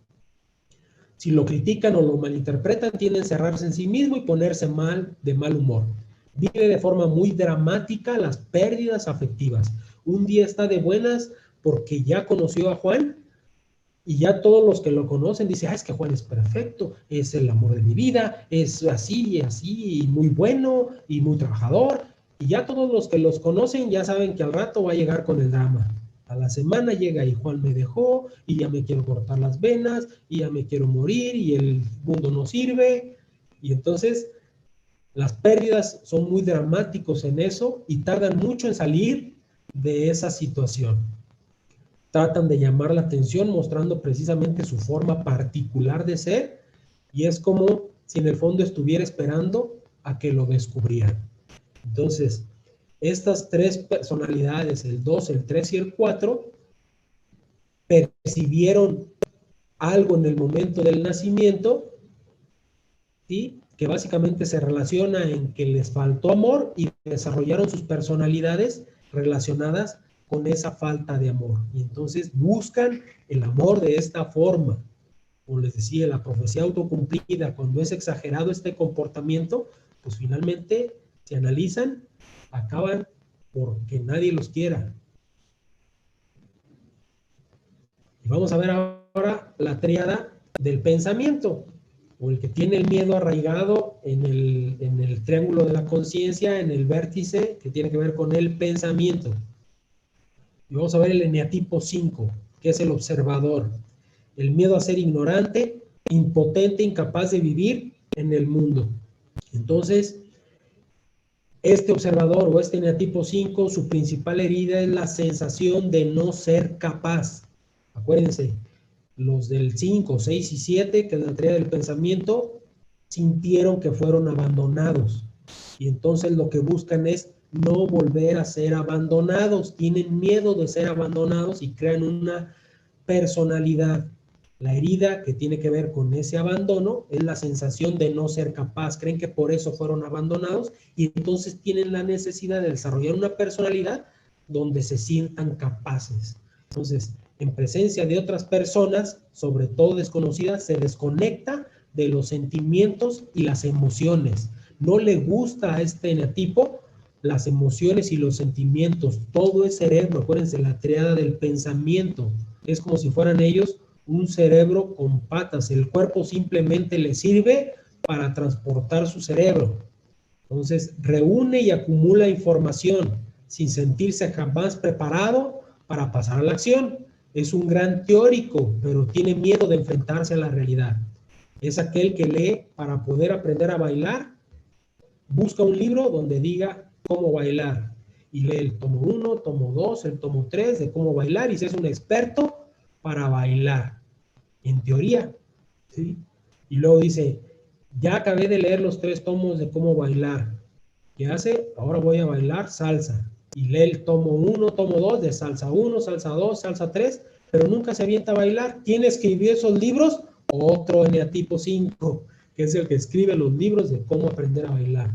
Si lo critican o lo malinterpretan, tienden a cerrarse en sí mismo y ponerse de mal humor. Vive de forma muy dramática las pérdidas afectivas. Un día está de buenas porque ya conoció a Juan y ya todos los que lo conocen dicen, es que Juan es perfecto, es el amor de mi vida, es así y así, y muy bueno y muy trabajador. Y ya todos los que los conocen ya saben que al rato va a llegar con el drama. A la semana llega y Juan me dejó, y ya me quiero cortar las venas, y ya me quiero morir, y el mundo no sirve. Y entonces las pérdidas son muy dramáticos en eso y tardan mucho en salir de esa situación. Tratan de llamar la atención mostrando precisamente su forma particular de ser, y es como si en el fondo estuviera esperando a que lo descubrieran. Entonces, estas tres personalidades, el 2, el 3 y el 4, percibieron algo en el momento del nacimiento, ¿sí? Que básicamente se relaciona en que les faltó amor y desarrollaron sus personalidades relacionadas con esa falta de amor. Y entonces buscan el amor de esta forma. Como les decía, la profecía autocumplida, cuando es exagerado este comportamiento, pues finalmente, si analizan, acaban porque nadie los quiera. Y vamos a ver ahora la tríada del pensamiento, o el que tiene el miedo arraigado en el triángulo de la conciencia, en el vértice que tiene que ver con el pensamiento. Y vamos a ver el eneatipo 5, que es el observador. El miedo a ser ignorante, impotente, incapaz de vivir en el mundo. Entonces, este observador o este eneatipo 5, su principal herida es la sensación de no ser capaz. Acuérdense, los del 5, 6 y 7, que es la teoría del pensamiento, sintieron que fueron abandonados. Y entonces lo que buscan es no volver a ser abandonados. Tienen miedo de ser abandonados y crean una personalidad. La herida que tiene que ver con ese abandono es la sensación de no ser capaz. Creen que por eso fueron abandonados y entonces tienen la necesidad de desarrollar una personalidad donde se sientan capaces. Entonces, en presencia de otras personas, sobre todo desconocidas, se desconecta de los sentimientos y las emociones. No le gusta a este eneatipo las emociones y los sentimientos. Todo es cerebro. Acuérdense, la triada del pensamiento. Es como si fueran ellos un cerebro con patas. El cuerpo simplemente le sirve para transportar su cerebro. Entonces, reúne y acumula información sin sentirse jamás preparado para pasar a la acción. Es un gran teórico, pero tiene miedo de enfrentarse a la realidad. Es aquel que lee para poder aprender a bailar, busca un libro donde diga cómo bailar y lee el tomo 1, tomo 2, el tomo 3 de cómo bailar y se hace un experto para bailar, en teoría, ¿sí? Y luego dice, ya acabé de leer los 3 tomos de cómo bailar. ¿Qué hace? Ahora voy a bailar salsa. Y lee el tomo 1, tomo 2 de salsa 1, salsa 2, salsa 3, pero nunca se avienta a bailar. ¿Quién escribió esos libros? Otro eneatipo 5, que es el que escribe los libros de cómo aprender a bailar.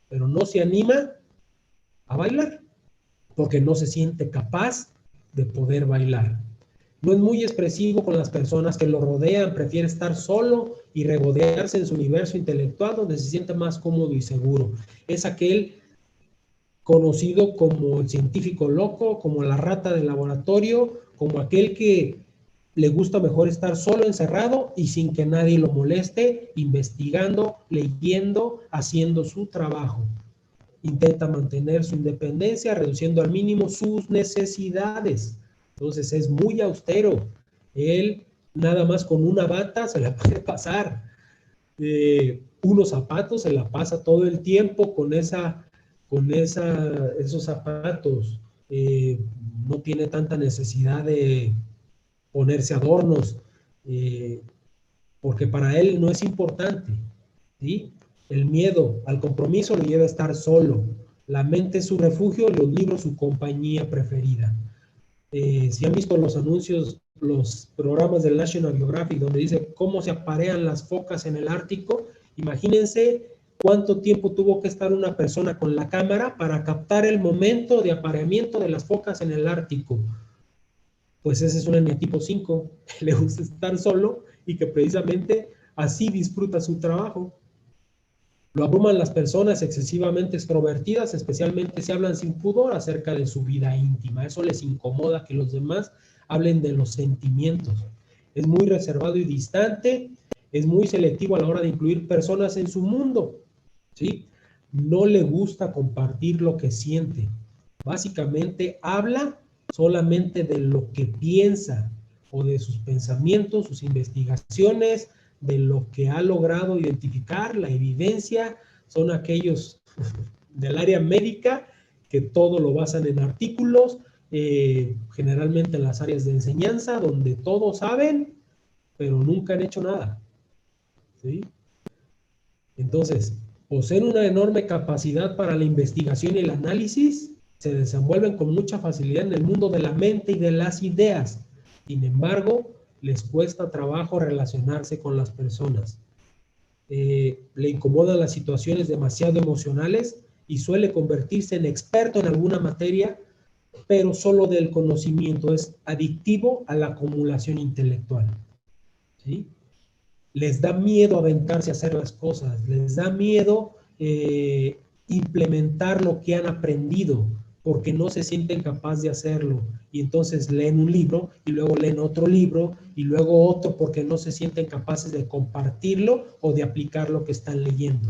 Pero no se anima a bailar, porque no se siente capaz de poder bailar. No es muy expresivo con las personas que lo rodean, prefiere estar solo y regodearse en su universo intelectual donde se siente más cómodo y seguro. Es aquel conocido como el científico loco, como la rata de laboratorio, como aquel que le gusta mejor estar solo, encerrado y sin que nadie lo moleste, investigando, leyendo, haciendo su trabajo. Intenta mantener su independencia, reduciendo al mínimo sus necesidades. Entonces es muy austero. Él nada más con una bata se la puede pasar. Unos zapatos se la pasa todo el tiempo con esos zapatos. No tiene tanta necesidad de ponerse adornos, porque para él no es importante, ¿sí? El miedo al compromiso lo lleva a estar solo. La mente es su refugio, los libros su compañía preferida. Si han visto los anuncios, los programas del National Geographic, donde dice cómo se aparean las focas en el Ártico, imagínense cuánto tiempo tuvo que estar una persona con la cámara para captar el momento de apareamiento de las focas en el Ártico. Pues ese es un eneatipo 5, que le gusta estar solo y que precisamente así disfruta su trabajo. Lo abruman las personas excesivamente extrovertidas, especialmente si hablan sin pudor acerca de su vida íntima. Eso les incomoda que los demás hablen de los sentimientos. Es muy reservado y distante, es muy selectivo a la hora de incluir personas en su mundo, ¿sí? No le gusta compartir lo que siente. Básicamente habla solamente de lo que piensa o de sus pensamientos, sus investigaciones, de lo que ha logrado identificar, la evidencia. Son aquellos del área médica que todo lo basan en artículos, generalmente en las áreas de enseñanza, donde todos saben, pero nunca han hecho nada, ¿sí? Entonces, poseen una enorme capacidad para la investigación y el análisis, se desenvuelven con mucha facilidad en el mundo de la mente y de las ideas. Sin embargo, les cuesta trabajo relacionarse con las personas. Le incomodan las situaciones demasiado emocionales y suele convertirse en experto en alguna materia, pero solo del conocimiento. Es adictivo a la acumulación intelectual, ¿sí? Les da miedo aventarse a hacer las cosas, les da miedo implementar lo que han aprendido, porque no se sienten capaces de hacerlo. Y entonces leen un libro y luego leen otro libro y luego otro porque no se sienten capaces de compartirlo o de aplicar lo que están leyendo.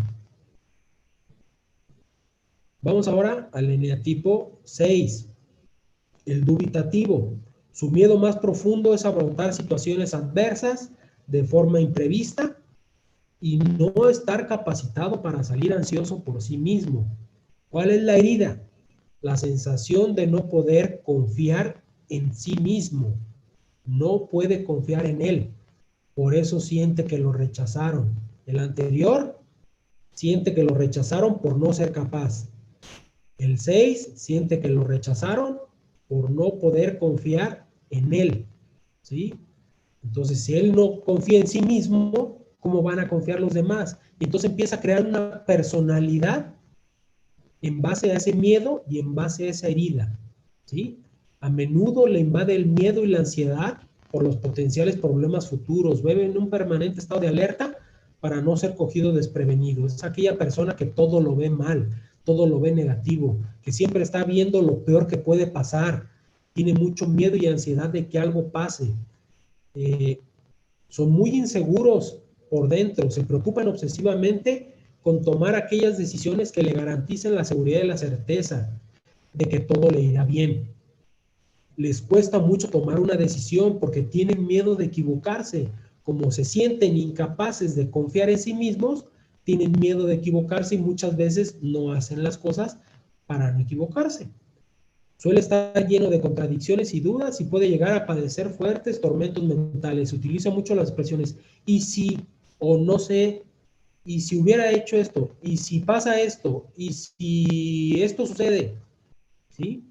Vamos ahora al eneatipo 6, el dubitativo. Su miedo más profundo es afrontar situaciones adversas de forma imprevista y no estar capacitado para salir ansioso por sí mismo. ¿Cuál es la herida? La sensación de no poder confiar en sí mismo. No puede confiar en él. Por eso siente que lo rechazaron. El anterior siente que lo rechazaron por no ser capaz. El 6 siente que lo rechazaron por no poder confiar en él, ¿sí? Entonces, si él no confía en sí mismo, ¿cómo van a confiar los demás? Y entonces empieza a crear una personalidad en base a ese miedo y en base a esa herida, ¿sí? A menudo le invade el miedo y la ansiedad por los potenciales problemas futuros. Vive en un permanente estado de alerta para no ser cogido desprevenido. Es aquella persona que todo lo ve mal, todo lo ve negativo, que siempre está viendo lo peor que puede pasar. Tiene mucho miedo y ansiedad de que algo pase. Son muy inseguros por dentro, se preocupan obsesivamente con tomar aquellas decisiones que le garanticen la seguridad y la certeza de que todo le irá bien. Les cuesta mucho tomar una decisión porque tienen miedo de equivocarse. Como se sienten incapaces de confiar en sí mismos, tienen miedo de equivocarse y muchas veces no hacen las cosas para no equivocarse. Suele estar lleno de contradicciones y dudas y puede llegar a padecer fuertes tormentos mentales. Utiliza mucho las expresiones y si, o no sé, y si hubiera hecho esto, y si pasa esto, y si esto sucede, ¿sí?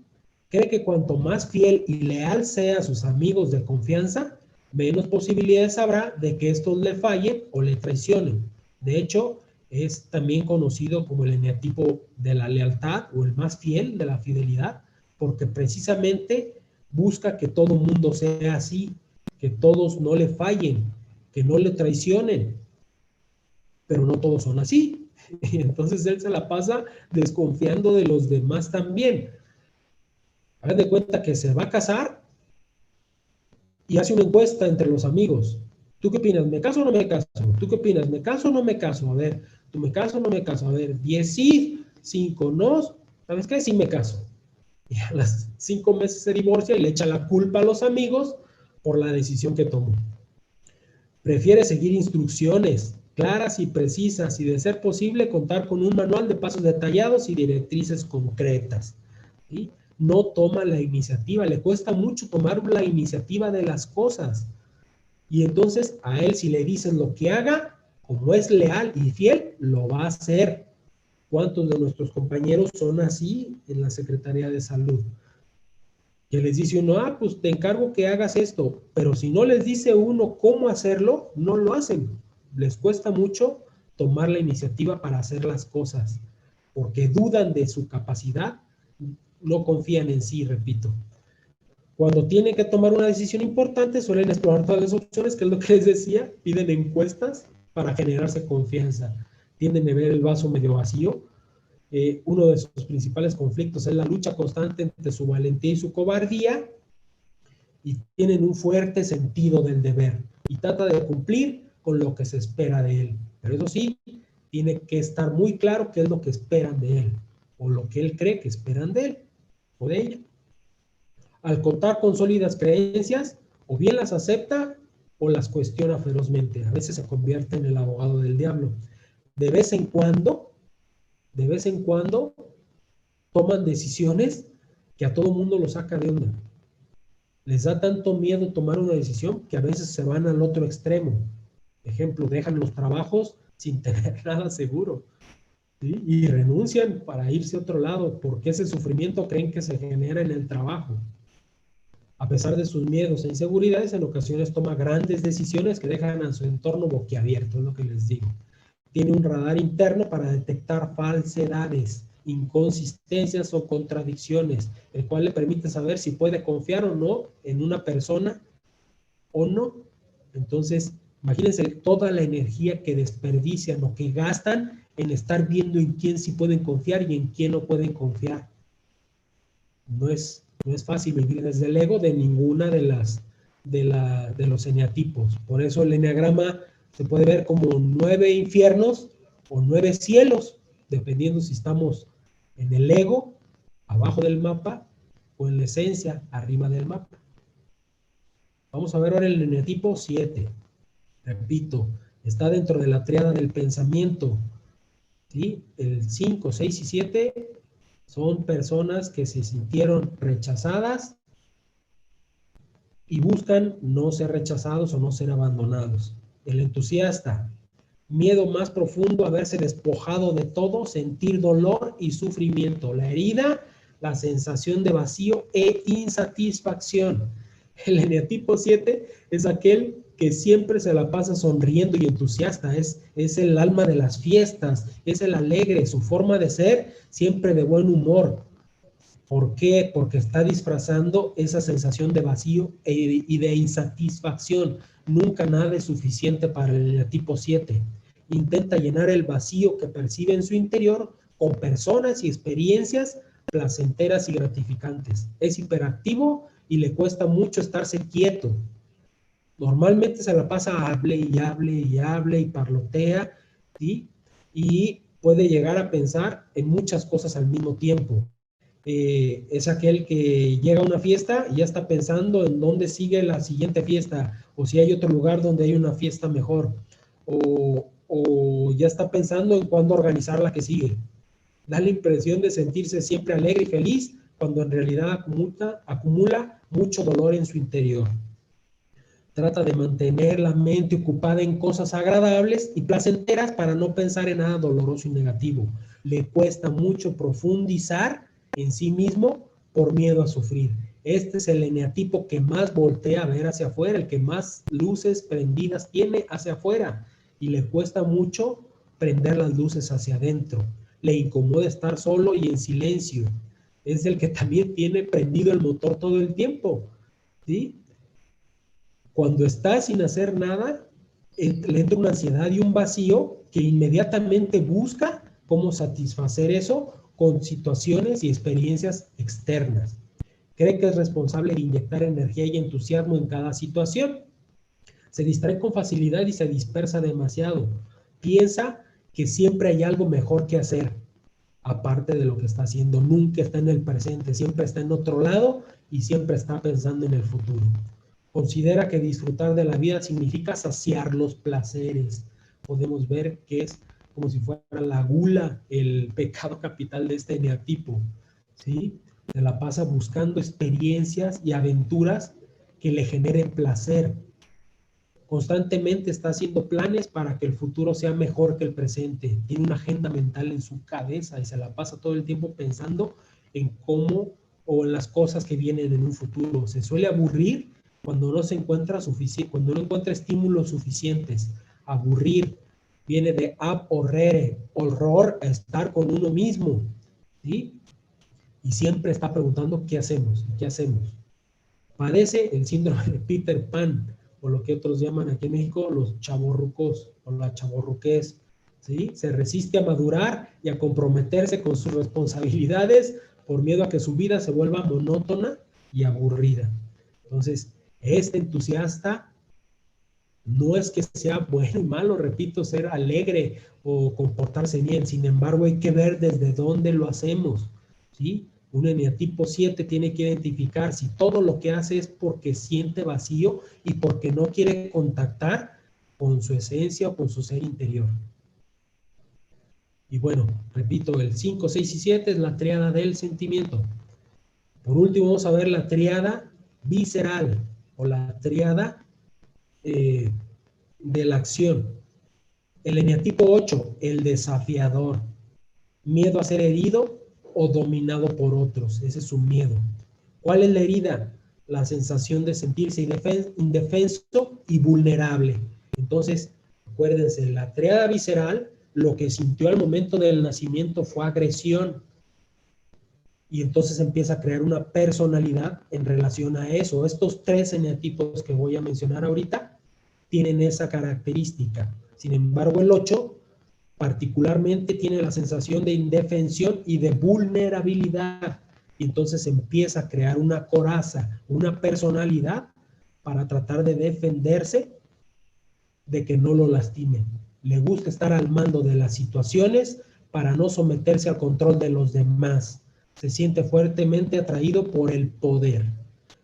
Cree que cuanto más fiel y leal sea a sus amigos de confianza, menos posibilidades habrá de que estos le fallen o le traicionen. De hecho, Es también conocido como el eneatipo de la lealtad o el más fiel de la fidelidad, porque precisamente busca que todo mundo sea así, que todos no le fallen, que no le traicionen, pero no todos son así. Y entonces él se la pasa desconfiando de los demás también. Haz de cuenta que se va a casar y hace una encuesta entre los amigos. ¿Tú qué opinas? ¿Me caso o no me caso? ¿Tú qué opinas? ¿Me caso o no me caso? A ver, ¿tú me caso o no me caso? A ver, 10 sí, 5 no. ¿Sabes qué? Sí me caso. Y a las 5 meses se divorcia y le echa la culpa a los amigos por la decisión que tomó. Prefiere seguir instrucciones claras y precisas y, de ser posible, contar con un manual de pasos detallados y directrices concretas. ¿Sí? No toma la iniciativa, le cuesta mucho tomar la iniciativa de las cosas. Y entonces a él, si le dicen lo que haga, como es leal y fiel, lo va a hacer. ¿Cuántos de nuestros compañeros son así en la Secretaría de Salud? Que les dice uno, pues te encargo que hagas esto, pero si no les dice uno cómo hacerlo, no lo hacen. Les cuesta mucho tomar la iniciativa para hacer las cosas, porque dudan de su capacidad, no confían en sí, repito. Cuando tienen que tomar una decisión importante, suelen explorar todas las opciones, que es lo que les decía, piden encuestas para generarse confianza. Tienden a ver el vaso medio vacío. Uno de sus principales conflictos es la lucha constante entre su valentía y su cobardía, y tienen un fuerte sentido del deber y trata de cumplir con lo que se espera de él. Pero eso sí, tiene que estar muy claro qué es lo que esperan de él o lo que él cree que esperan de él o de ella. Al contar con sólidas creencias, o bien las acepta o las cuestiona ferozmente. A veces se convierte en el abogado del diablo. De vez en cuando toman decisiones que a todo mundo lo saca de onda. Les da tanto miedo tomar una decisión que a veces se van al otro extremo. Ejemplo, dejan los trabajos sin tener nada seguro, ¿sí? Y renuncian para irse a otro lado, porque ese sufrimiento creen que se genera en el trabajo. A pesar de sus miedos e inseguridades, en ocasiones toma grandes decisiones que dejan a su entorno boquiabierto, es lo que les digo. Tiene un radar interno para detectar falsedades, inconsistencias o contradicciones, el cual le permite saber si puede confiar o no en una persona o no. Entonces, imagínense toda la energía que desperdician o que gastan en estar viendo en quién sí pueden confiar y en quién no pueden confiar. No es fácil vivir desde el ego de ninguna de los eneatipos. Por eso el eneagrama se puede ver como 9 infiernos o 9 cielos, dependiendo si estamos en el ego, abajo del mapa, o en la esencia, arriba del mapa. Vamos a ver ahora el eneatipo 7. Repito, está dentro de la triada del pensamiento. ¿Sí? El 5, 6 y 7 son personas que se sintieron rechazadas y buscan no ser rechazados o no ser abandonados. El entusiasta, miedo más profundo a verse despojado de todo, sentir dolor y sufrimiento. La herida, la sensación de vacío e insatisfacción. El eneatipo 7 es aquel que siempre se la pasa sonriendo y entusiasta, es el alma de las fiestas, es el alegre, su forma de ser siempre de buen humor. ¿Por qué? Porque está disfrazando esa sensación de vacío y de insatisfacción. Nunca nada es suficiente para el eneatipo 7. Intenta llenar el vacío que percibe en su interior con personas y experiencias placenteras y gratificantes. Es hiperactivo y le cuesta mucho estarse quieto. Normalmente se la pasa hable y hable y hable y parlotea, ¿sí? Y puede llegar a pensar en muchas cosas al mismo tiempo. Es aquel que llega a una fiesta y ya está pensando en dónde sigue la siguiente fiesta, o si hay otro lugar donde hay una fiesta mejor, o ya está pensando en cuándo organizar la que sigue. Da la impresión de sentirse siempre alegre y feliz, cuando en realidad acumula mucho dolor en su interior. Trata de mantener la mente ocupada en cosas agradables y placenteras para no pensar en nada doloroso y negativo. Le cuesta mucho profundizar en sí mismo por miedo a sufrir. Este es el eneatipo que más voltea a ver hacia afuera, el que más luces prendidas tiene hacia afuera, y le cuesta mucho prender las luces hacia adentro. Le incomoda estar solo y en silencio. Es el que también tiene prendido el motor todo el tiempo, ¿sí? Cuando está sin hacer nada, le entra una ansiedad y un vacío que inmediatamente busca cómo satisfacer eso con situaciones y experiencias externas. Cree que es responsable de inyectar energía y entusiasmo en cada situación. Se distrae con facilidad y se dispersa demasiado. Piensa que siempre hay algo mejor que hacer, aparte de lo que está haciendo. Nunca está en el presente, siempre está en otro lado y siempre está pensando en el futuro. Considera que disfrutar de la vida significa saciar los placeres. Podemos ver que es como si fuera la gula, el pecado capital de este eneatipo, ¿sí? Se la pasa buscando experiencias y aventuras que le generen placer. Constantemente está haciendo planes para que el futuro sea mejor que el presente. Tiene una agenda mental en su cabeza y se la pasa todo el tiempo pensando en cómo o en las cosas que vienen en un futuro. Se suele aburrir cuando no se encuentra cuando no encuentra estímulos suficientes. Aburrir viene de ab horrere, horror a estar con uno mismo, ¿sí? Y siempre está preguntando qué hacemos, qué hacemos. Padece el síndrome de Peter Pan, o lo que otros llaman aquí en México los chavorrucos o la chavorruquez, ¿sí? Se resiste a madurar y a comprometerse con sus responsabilidades por miedo a que su vida se vuelva monótona y aburrida. Entonces, este entusiasta no es que sea bueno y malo, repito, ser alegre o comportarse bien, sin embargo hay que ver desde dónde lo hacemos, ¿sí? Un eneatipo 7 tiene que identificar si todo lo que hace es porque siente vacío y porque no quiere contactar con su esencia o con su ser interior. Y bueno, repito, el 5, 6 y 7 es la tríada del sentimiento. Por último, vamos a ver la tríada visceral o la tríada de la acción. El eneatipo 8, el desafiador. Miedo a ser herido o dominado por otros. Ese es su miedo. ¿Cuál es la herida? La sensación de sentirse indefenso y vulnerable. Entonces, acuérdense, la tríada visceral, lo que sintió al momento del nacimiento fue agresión. Y entonces empieza a crear una personalidad en relación a eso. Estos 3 eneatipos que voy a mencionar ahorita tienen esa característica. Sin embargo, el 8 particularmente tiene la sensación de indefensión y de vulnerabilidad. Y entonces empieza a crear una coraza, una personalidad para tratar de defenderse de que no lo lastimen. Le gusta estar al mando de las situaciones para no someterse al control de los demás. Se siente fuertemente atraído por el poder.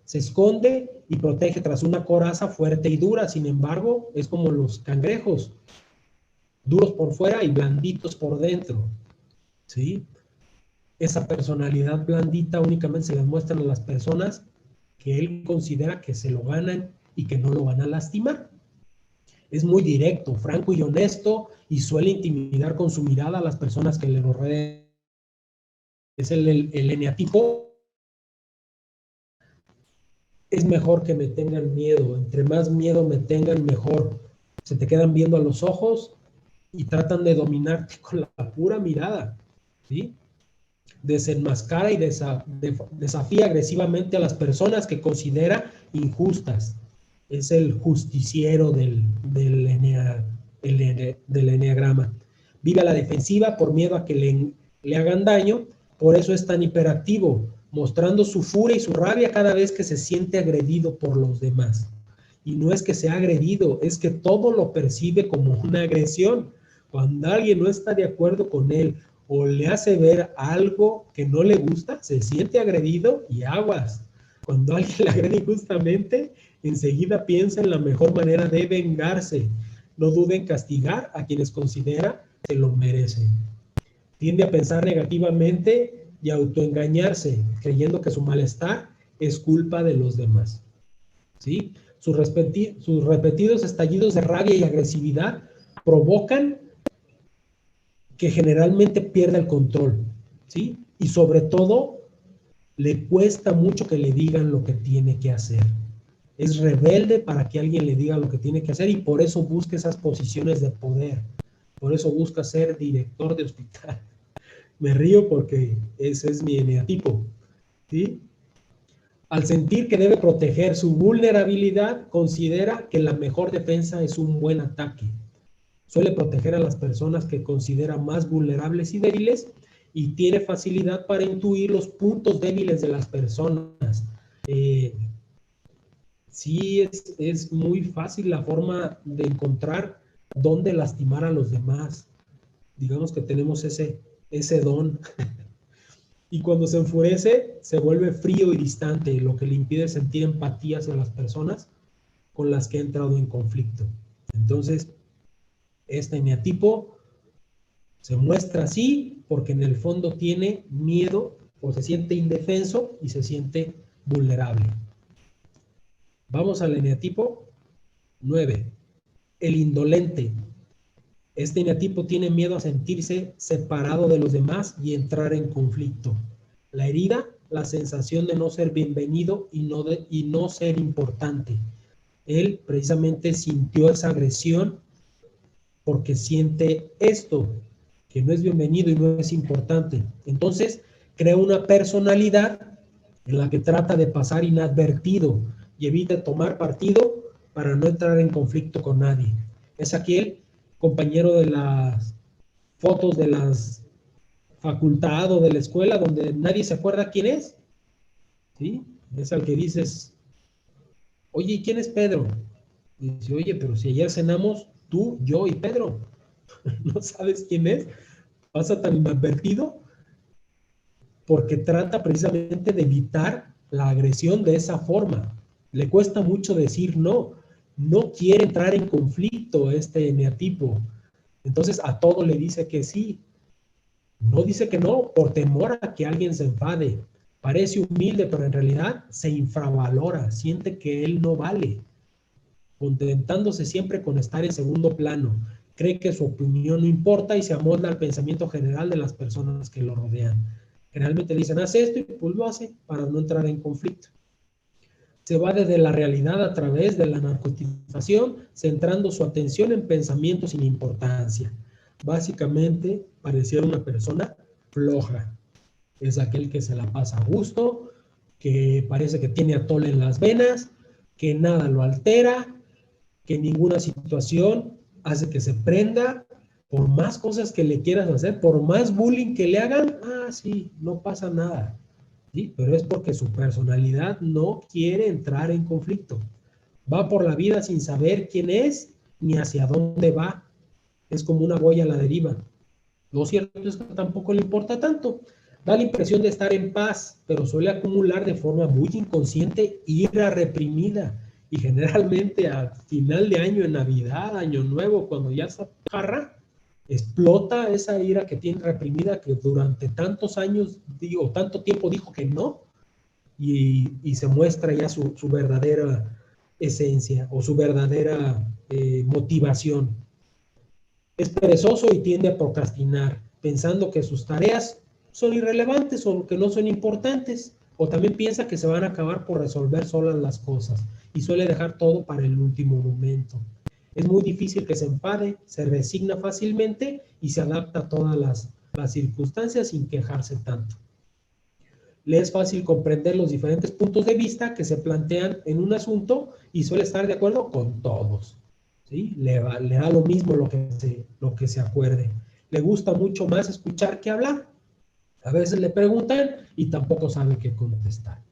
Se esconde y protege tras una coraza fuerte y dura. Sin embargo, es como los cangrejos, duros por fuera y blanditos por dentro, ¿sí? Esa personalidad blandita únicamente se les muestra a las personas que él considera que se lo ganan y que no lo van a lastimar. Es muy directo, franco y honesto y suele intimidar con su mirada a las personas que le rodean. Es el eneatipo. Es mejor que me tengan miedo. Entre más miedo me tengan, mejor. Se te quedan viendo a los ojos y tratan de dominarte con la pura mirada, ¿sí? Desenmascara y desafía agresivamente a las personas que considera injustas. Es el justiciero del eneagrama. Vive a la defensiva por miedo a que le hagan daño, por eso es tan hiperactivo, mostrando su furia y su rabia cada vez que se siente agredido por los demás. Y no es que sea agredido, es que todo lo percibe como una agresión. Cuando alguien no está de acuerdo con él o le hace ver algo que no le gusta, se siente agredido y aguas. Cuando alguien le agrede injustamente, enseguida piensa en la mejor manera de vengarse. No dude en castigar a quienes considera que lo merecen. Tiende a pensar negativamente y a autoengañarse, creyendo que su malestar es culpa de los demás, ¿sí? Sus repetidos estallidos de rabia y agresividad provocan que generalmente pierda el control, ¿sí? Y sobre todo, le cuesta mucho que le digan lo que tiene que hacer. Es rebelde para que alguien le diga lo que tiene que hacer y por eso busca esas posiciones de poder. Por eso busca ser director de hospital. Me río porque ese es mi eneatipo, ¿sí? Al sentir que debe proteger su vulnerabilidad, considera que la mejor defensa es un buen ataque. Suele proteger a las personas que considera más vulnerables y débiles y tiene facilidad para intuir los puntos débiles de las personas. Sí, es muy fácil la forma de encontrar dónde lastimar a los demás. Digamos que tenemos ese don. Y cuando se enfurece, se vuelve frío y distante, lo que le impide sentir empatía hacia las personas con las que ha entrado en conflicto. Entonces, este eneatipo se muestra así porque en el fondo tiene miedo o se siente indefenso y se siente vulnerable. Vamos al eneatipo 9, el indolente. Este eneatipo tiene miedo a sentirse separado de los demás y entrar en conflicto. La herida, la sensación de no ser bienvenido y no ser importante. Él precisamente sintió esa agresión porque siente esto, que no es bienvenido y no es importante. Entonces, crea una personalidad en la que trata de pasar inadvertido y evita tomar partido para no entrar en conflicto con nadie. Es aquel compañero de las fotos de las facultad o de la escuela donde nadie se acuerda quién es, ¿sí? Es al que dices, oye, ¿y quién es Pedro? Y dice, oye, pero si ayer cenamos tú, yo y Pedro, ¿no sabes quién es? Pasa tan inadvertido porque trata precisamente de evitar la agresión de esa forma. Le cuesta mucho decir no quiere entrar en conflicto este eneatipo. Entonces a todo le dice que sí. No dice que no por temor a que alguien se enfade. Parece humilde, pero en realidad se infravalora, siente que él no vale, contentándose siempre con estar en segundo plano. Cree que su opinión no importa y se amolda al pensamiento general de las personas que lo rodean. Generalmente le dicen, haz esto y pues lo hace para no entrar en conflicto. Se va desde la realidad a través de la narcotización, centrando su atención en pensamientos sin importancia. Básicamente, pareciera una persona floja. Es aquel que se la pasa a gusto, que parece que tiene atole en las venas, que nada lo altera, que ninguna situación hace que se prenda, por más cosas que le quieras hacer, por más bullying que le hagan, sí, no pasa nada. ¿Sí? Pero es porque su personalidad no quiere entrar en conflicto. Va por la vida sin saber quién es ni hacia dónde va. Es como una boya a la deriva. Lo cierto es que tampoco le importa tanto. Da la impresión de estar en paz, pero suele acumular de forma muy inconsciente ira reprimida. Y generalmente a final de año, en Navidad, Año Nuevo, cuando ya está jarra, explota esa ira que tiene reprimida, que durante tantos años, tanto tiempo dijo que no, y se muestra ya su verdadera esencia o su verdadera motivación. Es perezoso y tiende a procrastinar, pensando que sus tareas son irrelevantes o que no son importantes, o también piensa que se van a acabar por resolver solas las cosas y suele dejar todo para el último momento. Es muy difícil que se enfade, se resigna fácilmente y se adapta a todas las circunstancias sin quejarse tanto. Le es fácil comprender los diferentes puntos de vista que se plantean en un asunto y suele estar de acuerdo con todos. ¿Sí? Le da lo mismo lo que se acuerde. Le gusta mucho más escuchar que hablar. A veces le preguntan y tampoco sabe qué contestar.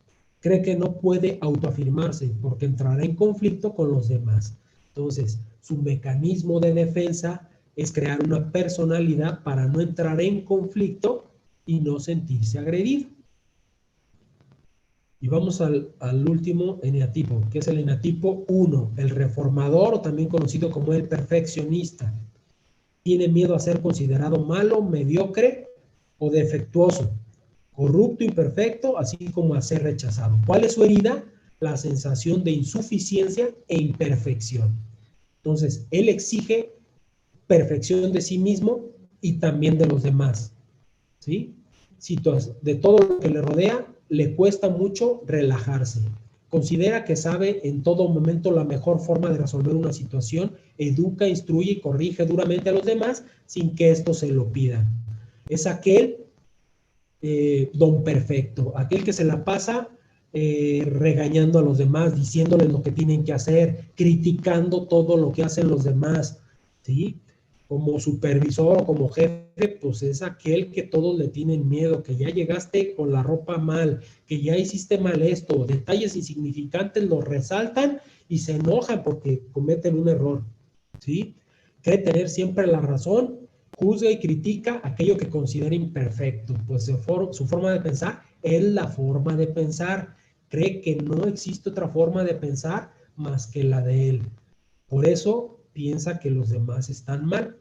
Cree que no puede autoafirmarse porque entrará en conflicto con los demás. Entonces, su mecanismo de defensa es crear una personalidad para no entrar en conflicto y no sentirse agredido. Y vamos al último eneatipo, que es el eneatipo 1, el reformador, o también conocido como el perfeccionista. Tiene miedo a ser considerado malo, mediocre o defectuoso, corrupto, imperfecto, así como a ser rechazado. ¿Cuál es su herida? La sensación de insuficiencia e imperfección. Entonces, él exige perfección de sí mismo y también de los demás, ¿sí? De todo lo que le rodea, le cuesta mucho relajarse. Considera que sabe en todo momento la mejor forma de resolver una situación, educa, instruye y corrige duramente a los demás sin que esto se lo pidan. Es aquel don perfecto, aquel que se la pasa regañando a los demás, diciéndoles lo que tienen que hacer, criticando todo lo que hacen los demás, ¿sí? Como supervisor o como jefe, pues es aquel que todos le tienen miedo, que ya llegaste con la ropa mal, que ya hiciste mal esto, detalles insignificantes los resaltan y se enojan porque cometen un error, ¿sí? Cree tener siempre la razón, juzga y critica aquello que considera imperfecto, pues su forma de pensar es la forma de pensar, cree que no existe otra forma de pensar más que la de él. Por eso piensa que los demás están mal.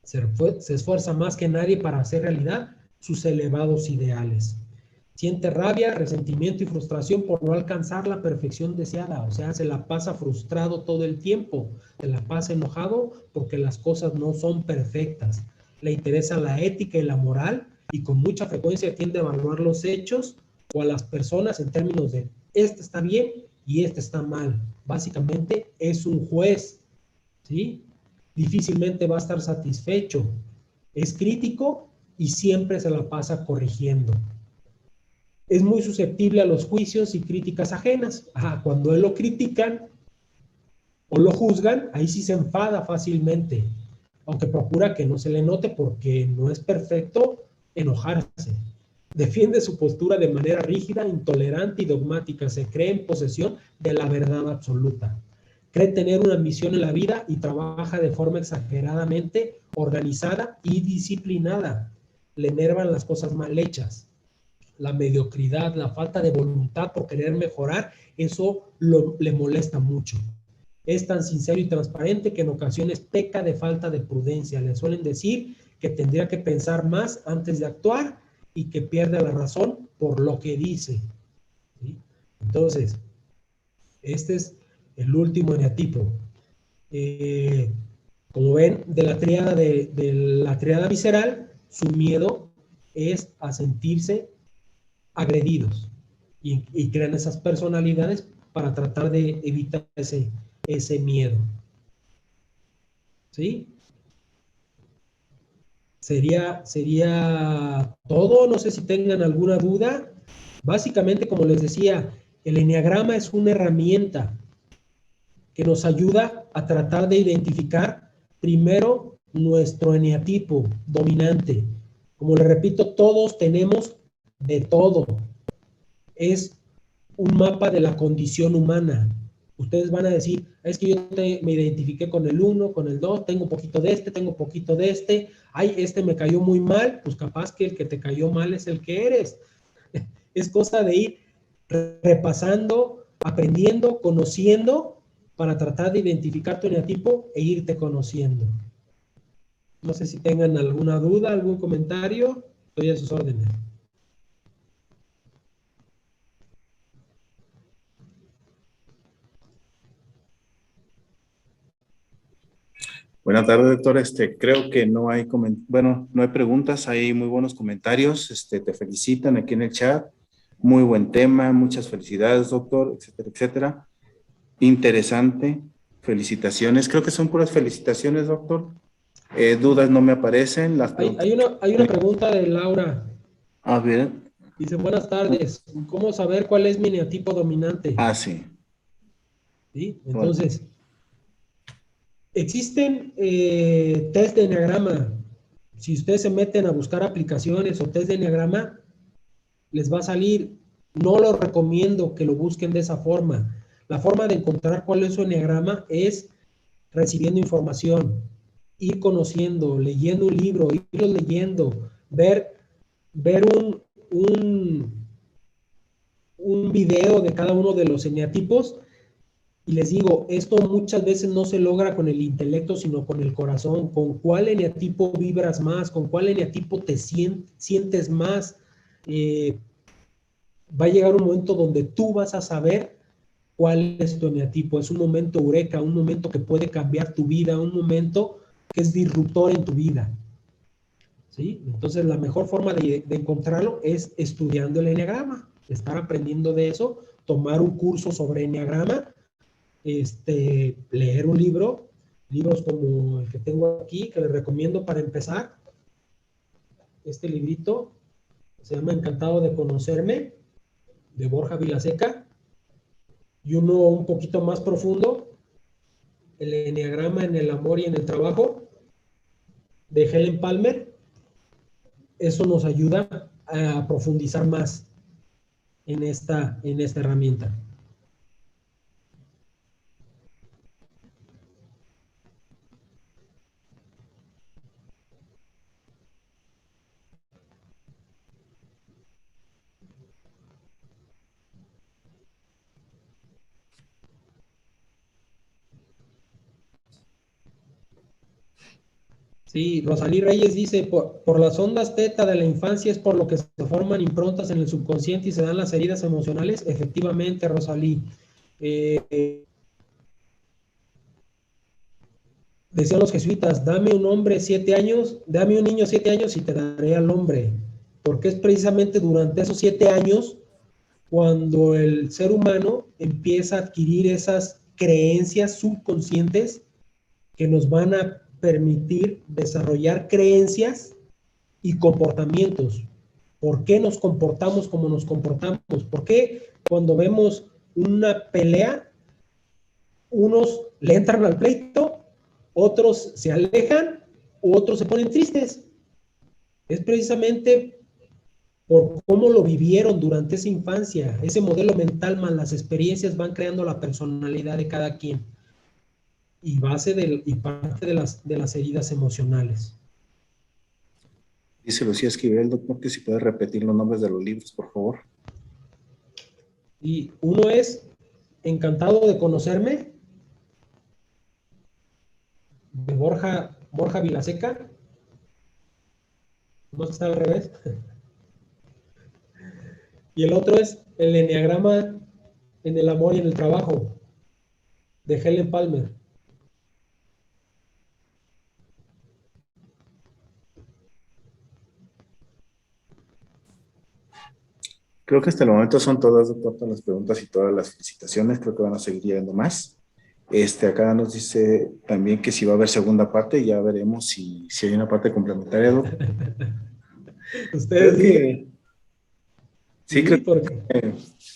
Se esfuerza más que nadie para hacer realidad sus elevados ideales. Siente rabia, resentimiento y frustración por no alcanzar la perfección deseada. O sea, se la pasa frustrado todo el tiempo. Se la pasa enojado porque las cosas no son perfectas. Le interesa la ética y la moral y con mucha frecuencia tiende a evaluar los hechos o a las personas en términos de este está bien y este está mal. Básicamente es un juez, ¿sí? Difícilmente va a estar satisfecho. Es crítico y siempre se la pasa corrigiendo. Es muy susceptible a los juicios y críticas ajenas. Cuando él lo critican o lo juzgan, ahí sí se enfada fácilmente, aunque procura que no se le note porque no es perfecto enojarse. Defiende su postura de manera rígida, intolerante y dogmática. Se cree en posesión de la verdad absoluta. Cree tener una misión en la vida y trabaja de forma exageradamente organizada y disciplinada. Le enervan las cosas mal hechas. La mediocridad, la falta de voluntad por querer mejorar, eso le molesta mucho. Es tan sincero y transparente que en ocasiones peca de falta de prudencia. Le suelen decir que tendría que pensar más antes de actuar y que pierde la razón por lo que dice, ¿sí? Entonces, este es el último eneatipo. Como ven, de la tríada visceral, su miedo es a sentirse agredidos y crean esas personalidades para tratar de evitar ese miedo. ¿Sí? Sería todo, no sé si tengan alguna duda. Básicamente, como les decía, el eneagrama es una herramienta que nos ayuda a tratar de identificar primero nuestro eneatipo dominante. Como les repito, todos tenemos de todo. Es un mapa de la condición humana. Ustedes van a decir, es que yo me identifiqué con el 1, con el 2, tengo un poquito de este, tengo un poquito de este, ay, este me cayó muy mal, pues capaz que el que te cayó mal es el que eres. Es cosa de ir repasando, aprendiendo, conociendo, para tratar de identificar tu eneatipo e irte conociendo. No sé si tengan alguna duda, algún comentario, estoy a sus órdenes. Buenas tardes, doctor. Creo que no hay no hay preguntas, hay muy buenos comentarios. Te felicitan aquí en el chat. Muy buen tema, muchas felicidades, doctor, etcétera, etcétera. Interesante. Felicitaciones. Creo que son puras felicitaciones, doctor. Dudas no me aparecen. Las preguntas. Hay una pregunta de Laura. A ver. Dice, buenas tardes. ¿Cómo saber cuál es mi eneatipo dominante? Sí. ¿Sí? Entonces, existen test de eneagrama. Si ustedes se meten a buscar aplicaciones o test de eneagrama, les va a salir. No lo recomiendo que lo busquen de esa forma. La forma de encontrar cuál es su eneagrama es recibiendo información, ir conociendo, leyendo un libro, irlo leyendo, ver un video de cada uno de los eneatipos. Y les digo, esto muchas veces no se logra con el intelecto, sino con el corazón. ¿Con cuál eneatipo vibras más? ¿Con cuál eneatipo te sientes más? Va a llegar un momento donde tú vas a saber cuál es tu eneatipo. Es un momento eureka, un momento que puede cambiar tu vida, un momento que es disruptor en tu vida. ¿Sí? Entonces, la mejor forma de encontrarlo es estudiando el eneagrama, estar aprendiendo de eso, tomar un curso sobre enneagrama, leer un libro, libros como el que tengo aquí, que les recomiendo para empezar. Este librito se llama Encantado de Conocerme, de Borja Vilaseca, y uno un poquito más profundo, El enneagrama en el amor y en el trabajo, de Helen Palmer. Eso nos ayuda a profundizar más en esta herramienta. Sí, Rosalí Reyes dice, por las ondas teta de la infancia es por lo que se forman improntas en el subconsciente y se dan las heridas emocionales. Efectivamente, Rosalí. Decían los jesuitas, dame un hombre 7 años, dame un niño 7 años y te daré al hombre. Porque es precisamente durante esos 7 años cuando el ser humano empieza a adquirir esas creencias subconscientes que nos van a permitir desarrollar creencias y comportamientos. ¿Por qué nos comportamos como nos comportamos? ¿Por qué cuando vemos una pelea, unos le entran al pleito, otros se alejan, otros se ponen tristes? Es precisamente por cómo lo vivieron durante esa infancia. Ese modelo mental más las experiencias van creando la personalidad de cada quien y parte de las heridas emocionales. Dice Lucía Esquivel, doctor, que si puede repetir los nombres de los libros, por favor. Y uno es Encantado de Conocerme, de Borja Vilaseca. No está al revés. Y el otro es El enneagrama en el amor y en el trabajo, de Helen Palmer. Creo que hasta el momento son todas, doctor, todas las preguntas y todas las felicitaciones. Creo que van a seguir llegando más. Acá nos dice también que si va a haber segunda parte, ya veremos si hay una parte complementaria, doctor. Ustedes Sí, sí, creo porque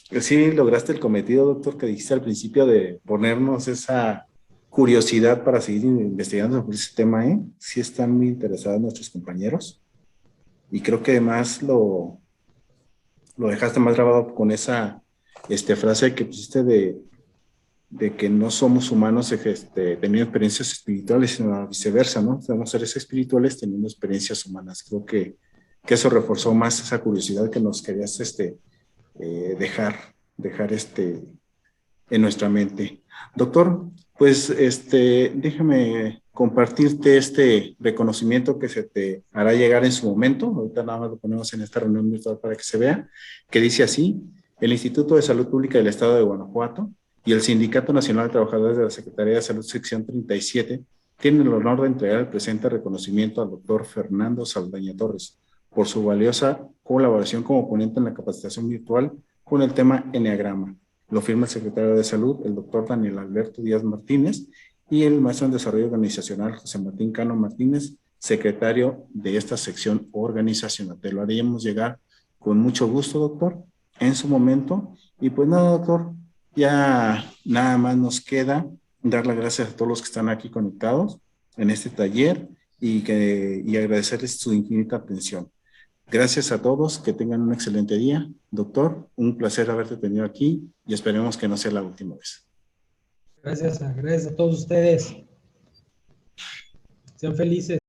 que sí lograste el cometido, doctor, que dijiste al principio de ponernos esa curiosidad para seguir investigando sobre ese tema, ¿eh? Sí están muy interesados nuestros compañeros. Y creo que además lo dejaste más grabado con esa frase que pusiste de que no somos humanos teniendo experiencias espirituales, sino viceversa, ¿no? Somos seres espirituales teniendo experiencias humanas. Creo que eso reforzó más esa curiosidad que nos querías dejar en nuestra mente. Doctor, pues déjame compartirte este reconocimiento que se te hará llegar en su momento. Ahorita nada más lo ponemos en esta reunión virtual para que se vea, que dice así: el Instituto de Salud Pública del Estado de Guanajuato y el Sindicato Nacional de Trabajadores de la Secretaría de Salud, sección 37, tienen el honor de entregar el presente reconocimiento al doctor Fernando Saldaña Torres por su valiosa colaboración como ponente en la capacitación virtual con el tema Enneagrama. Lo firma el secretario de Salud, el doctor Daniel Alberto Díaz Martínez, y el maestro en Desarrollo Organizacional, José Martín Cano Martínez, secretario de esta sección organizacional. Te lo haríamos llegar con mucho gusto, doctor, en su momento. Y pues nada, doctor, ya nada más nos queda dar las gracias a todos los que están aquí conectados en este taller y agradecerles su infinita atención. Gracias a todos, que tengan un excelente día. Doctor, un placer haberte tenido aquí y esperemos que no sea la última vez. gracias a todos ustedes. Sean felices.